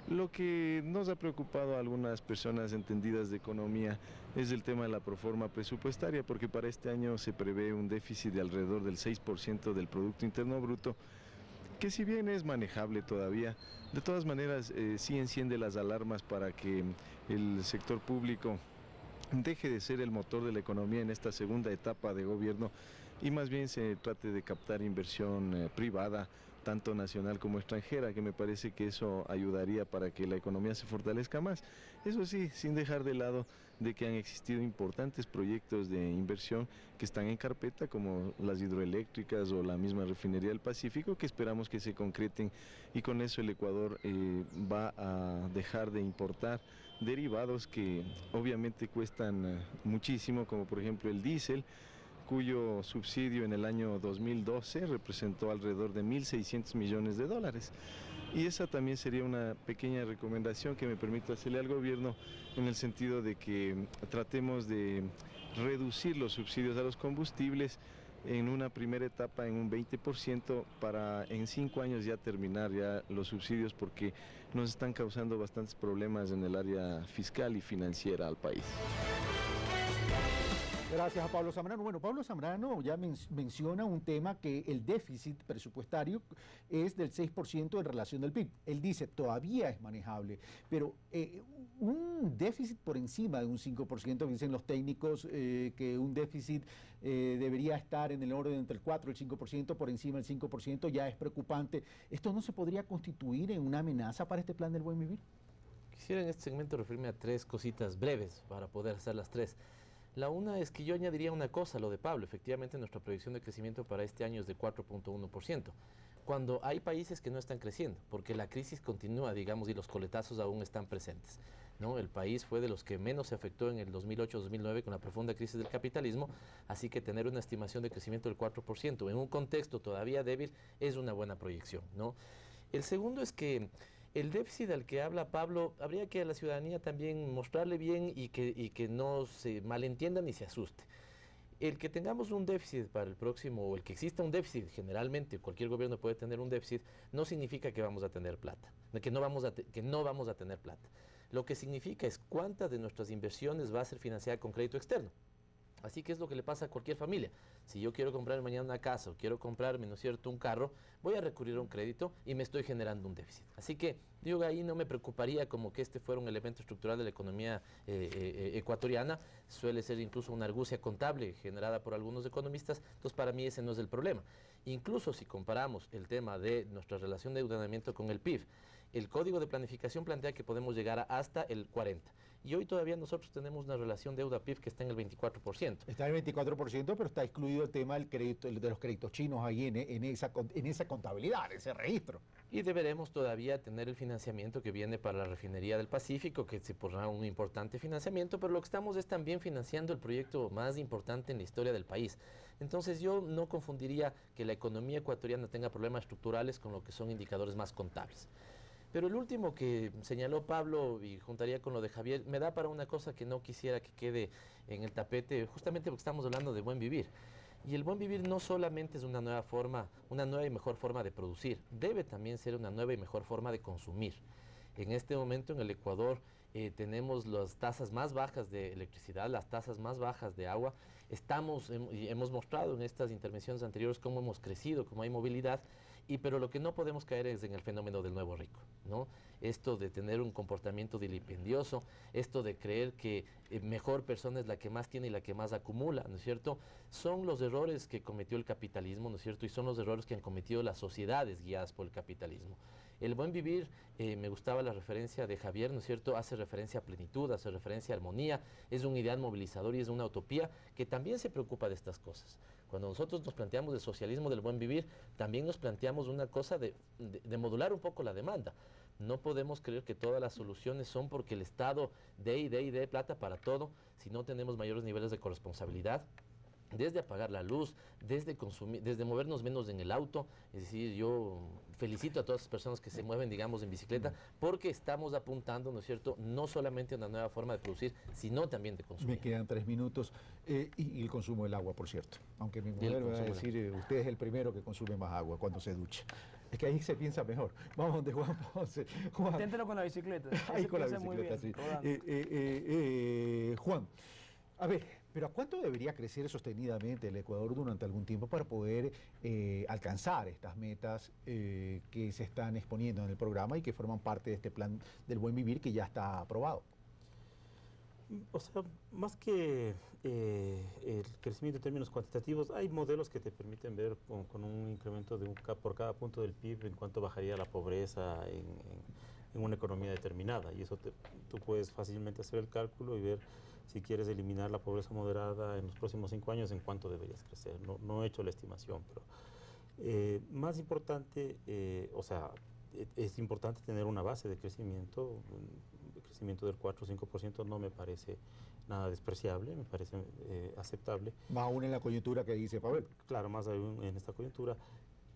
Lo que nos ha preocupado a algunas personas entendidas de economía es el tema de la proforma presupuestaria, porque para este año se prevé un déficit de alrededor del 6% del Producto Interno Bruto, que si bien es manejable todavía, de todas maneras sí enciende las alarmas para que el sector público deje de ser el motor de la economía en esta segunda etapa de gobierno y más bien se trate de captar inversión privada, tanto nacional como extranjera, que me parece que eso ayudaría para que la economía se fortalezca más. Eso sí, sin dejar de lado de que han existido importantes proyectos de inversión que están en carpeta, como las hidroeléctricas o la misma refinería del Pacífico, que esperamos que se concreten, y con eso el Ecuador va a dejar de importar derivados que obviamente cuestan muchísimo, como por ejemplo el diésel, cuyo subsidio en el año 2012 representó alrededor de 1.600 millones de dólares. Y esa también sería una pequeña recomendación que me permito hacerle al gobierno, en el sentido de que tratemos de reducir los subsidios a los combustibles en una primera etapa en un 20%, para en 5 años ya terminar ya los subsidios, porque nos están causando bastantes problemas en el área fiscal y financiera al país. Gracias a Pablo Zambrano. Bueno, Pablo Zambrano ya menciona un tema, que el déficit presupuestario es del 6% en relación del PIB. Él dice, todavía es manejable, pero un déficit por encima de un 5%, dicen los técnicos que un déficit debería estar en el orden entre el 4 y el 5%, por encima del 5% ya es preocupante. ¿Esto no se podría constituir en una amenaza para este plan del buen vivir? Quisiera en este segmento referirme a 3 cositas breves para poder hacer las 3. La una es que yo añadiría una cosa, lo de Pablo. Efectivamente, nuestra proyección de crecimiento para este año es de 4.1%, cuando hay países que no están creciendo, porque la crisis continúa, digamos, y los coletazos aún están presentes, ¿no? El país fue de los que menos se afectó en el 2008-2009 con la profunda crisis del capitalismo, así que tener una estimación de crecimiento del 4% en un contexto todavía débil es una buena proyección, ¿no? El segundo es que el déficit al que habla Pablo, habría que a la ciudadanía también mostrarle bien y que no se malentienda ni se asuste. El que tengamos un déficit para el próximo, o el que exista un déficit, generalmente cualquier gobierno puede tener un déficit, no significa que vamos a tener plata, que no vamos a tener plata. Lo que significa es cuántas de nuestras inversiones va a ser financiada con crédito externo. Así que es lo que le pasa a cualquier familia. Si yo quiero comprar mañana una casa o quiero comprarme, ¿no es cierto?, un carro, voy a recurrir a un crédito y me estoy generando un déficit. Así que yo ahí no me preocuparía como que este fuera un elemento estructural de la economía ecuatoriana. Suele ser incluso una argucia contable generada por algunos economistas. Entonces, para mí ese no es el problema. Incluso si comparamos el tema de nuestra relación de endeudamiento con el PIB, el Código de Planificación plantea que podemos llegar hasta el 40%. Y hoy todavía nosotros tenemos una relación deuda-PIB que está en el 24%. Está en el 24%, pero está excluido el tema del crédito, de los créditos chinos ahí en esa contabilidad, en ese registro. Y deberemos todavía tener el financiamiento que viene para la refinería del Pacífico, que se pondrá un importante financiamiento, pero lo que estamos es también financiando el proyecto más importante en la historia del país. Entonces yo no confundiría que la economía ecuatoriana tenga problemas estructurales con lo que son indicadores más contables. Pero el último que señaló Pablo, y juntaría con lo de Javier, me da para una cosa que no quisiera que quede en el tapete, justamente porque estamos hablando de buen vivir. Y el buen vivir no solamente es una nueva forma, una nueva y mejor forma de producir, debe también ser una nueva y mejor forma de consumir. En este momento en el Ecuador tenemos las tasas más bajas de electricidad, las tasas más bajas de agua. Hemos mostrado en estas intervenciones anteriores cómo hemos crecido, cómo hay movilidad, pero lo que no podemos caer es en el fenómeno del nuevo rico, ¿no? Esto de tener un comportamiento dilipendioso, esto de creer que mejor persona es la que más tiene y la que más acumula, ¿no es cierto? Son los errores que cometió el capitalismo, ¿no es cierto? Y son los errores que han cometido las sociedades guiadas por el capitalismo. El buen vivir, me gustaba la referencia de Javier, ¿no es cierto? Hace referencia a plenitud, hace referencia a armonía, es un ideal movilizador y es una utopía que también se preocupa de estas cosas. Cuando nosotros nos planteamos el socialismo del buen vivir, también nos planteamos una cosa de modular un poco la demanda. No podemos creer que todas las soluciones son porque el Estado dé plata para todo, si no tenemos mayores niveles de corresponsabilidad, desde apagar la luz, desde consumir, desde movernos menos en el auto. Es decir, yo felicito a todas las personas que se mueven, digamos, en bicicleta, porque estamos apuntando, ¿no es cierto?, no solamente a una nueva forma de producir, sino también de consumir. Me quedan 3 minutos. Y el consumo del agua, por cierto. Aunque mi mujer va a decir, usted es el primero que consume más agua cuando se ducha. Es que ahí se piensa mejor. Vamos donde Juan Ponce. Inténtelo con la bicicleta. Ahí con la bicicleta, sí. Juan, a ver, pero ¿a cuánto debería crecer sostenidamente el Ecuador durante algún tiempo para poder alcanzar estas metas que se están exponiendo en el programa y que forman parte de este plan del buen vivir que ya está aprobado? O sea, más que el crecimiento en términos cuantitativos, hay modelos que te permiten ver con un incremento de por cada punto del PIB en cuánto bajaría la pobreza en una economía determinada. Y eso tú puedes fácilmente hacer el cálculo y ver si quieres eliminar la pobreza moderada en los próximos 5 años, en cuánto deberías crecer. No he hecho la estimación, pero más importante, o sea, es importante tener una base de crecimiento. El crecimiento del 4 o 5% no me parece nada despreciable, me parece aceptable. Más aún en la coyuntura que dice Pavel. Claro, más aún en esta coyuntura,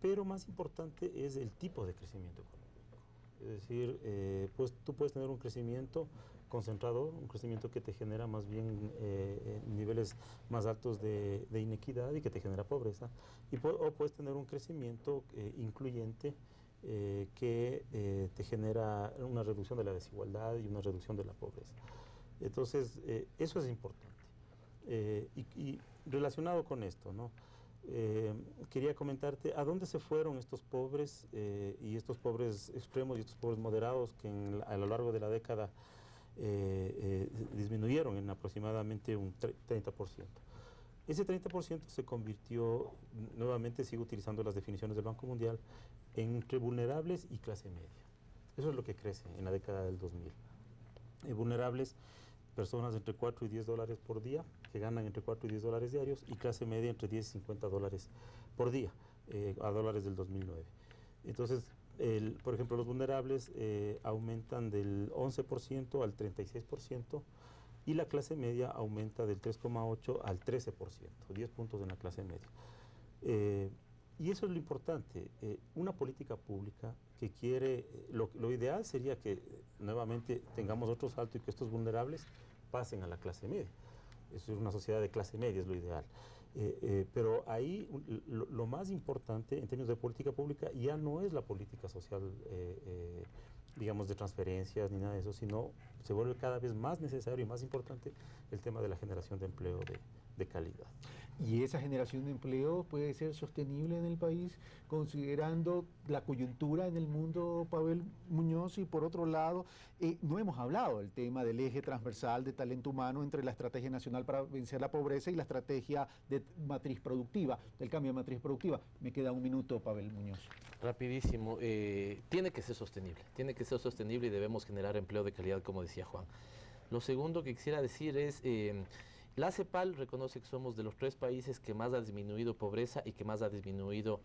pero más importante es el tipo de crecimiento económico. Es decir, pues tú puedes tener un crecimiento concentrado, un crecimiento que te genera más bien niveles más altos de inequidad y que te genera pobreza, o puedes tener un crecimiento incluyente que te genera una reducción de la desigualdad y una reducción de la pobreza. Entonces, eso es importante. Y relacionado con esto, ¿no? Quería comentarte a dónde se fueron estos pobres y estos pobres extremos y estos pobres moderados que a lo largo de la década disminuyeron en aproximadamente un 30%. Ese 30% se convirtió, nuevamente sigo utilizando las definiciones del Banco Mundial, entre vulnerables y clase media. Eso es lo que crece en la década del 2000. Vulnerables, personas entre 4 y 10 dólares por día, que ganan entre 4 y 10 dólares diarios, y clase media entre 10 y 50 dólares por día, a dólares del 2009. Entonces, por ejemplo, los vulnerables aumentan del 11% al 36%, y la clase media aumenta del 3,8 al 13%, 10 puntos en la clase media. Y eso es lo importante, una política pública que quiere, lo ideal sería que nuevamente tengamos otro salto y que estos vulnerables pasen a la clase media. Eso es una sociedad de clase media, es lo ideal. Pero ahí lo más importante en términos de política pública ya no es la política social digamos, de transferencias ni nada de eso, sino se vuelve cada vez más necesario y más importante el tema de la generación de empleo de calidad. ¿Y esa generación de empleo puede ser sostenible en el país, considerando la coyuntura en el mundo, Pavel Muñoz? Y por otro lado, no hemos hablado del tema del eje transversal de talento humano entre la Estrategia Nacional para Vencer la Pobreza y la Estrategia de Matriz Productiva, del cambio de matriz productiva. Me queda un minuto, Pavel Muñoz. Rapidísimo, tiene que ser sostenible y debemos generar empleo de calidad, como decía Juan. Lo segundo que quisiera decir es, la CEPAL reconoce que somos de los 3 países que más ha disminuido pobreza y que más ha disminuido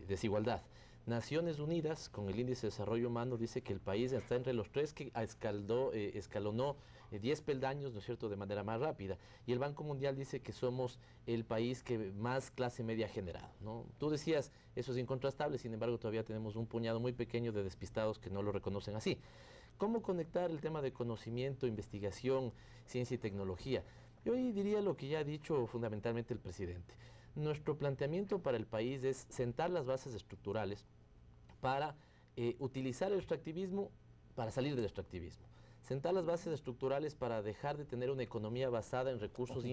desigualdad. Naciones Unidas, con el Índice de Desarrollo Humano, dice que el país está entre los 3 que escalonó 10 peldaños, ¿no es cierto?, de manera más rápida. Y el Banco Mundial dice que somos el país que más clase media ha generado, ¿no? Tú decías, eso es incontrastable, sin embargo, todavía tenemos un puñado muy pequeño de despistados que no lo reconocen así. ¿Cómo conectar el tema de conocimiento, investigación, ciencia y tecnología? Yo hoy diría lo que ya ha dicho fundamentalmente el presidente. Nuestro planteamiento para el país es sentar las bases estructurales para utilizar el extractivismo para salir del extractivismo. Sentar las bases estructurales para dejar de tener una economía basada en recursos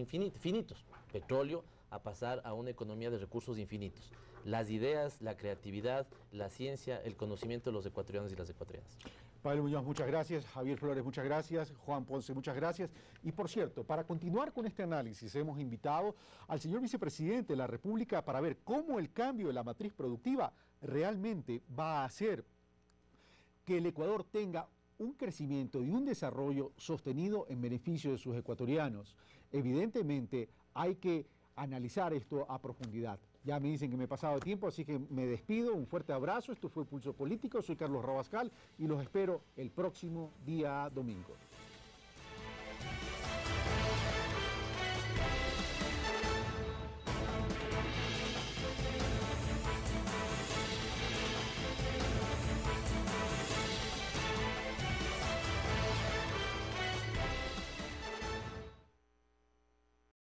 finitos, petróleo, a pasar a una economía de recursos infinitos. Las ideas, la creatividad, la ciencia, el conocimiento de los ecuatorianos y las ecuatorianas. Pavel Muñoz, muchas gracias. Javier Flores, muchas gracias. Juan Ponce, muchas gracias. Y por cierto, para continuar con este análisis, hemos invitado al señor vicepresidente de la República para ver cómo el cambio de la matriz productiva realmente va a hacer que el Ecuador tenga un crecimiento y un desarrollo sostenido en beneficio de sus ecuatorianos. Evidentemente, hay que analizar esto a profundidad. Ya me dicen que me he pasado de tiempo, así que me despido. Un fuerte abrazo. Esto fue Pulso Político. Soy Carlos Rabascal y los espero el próximo día domingo.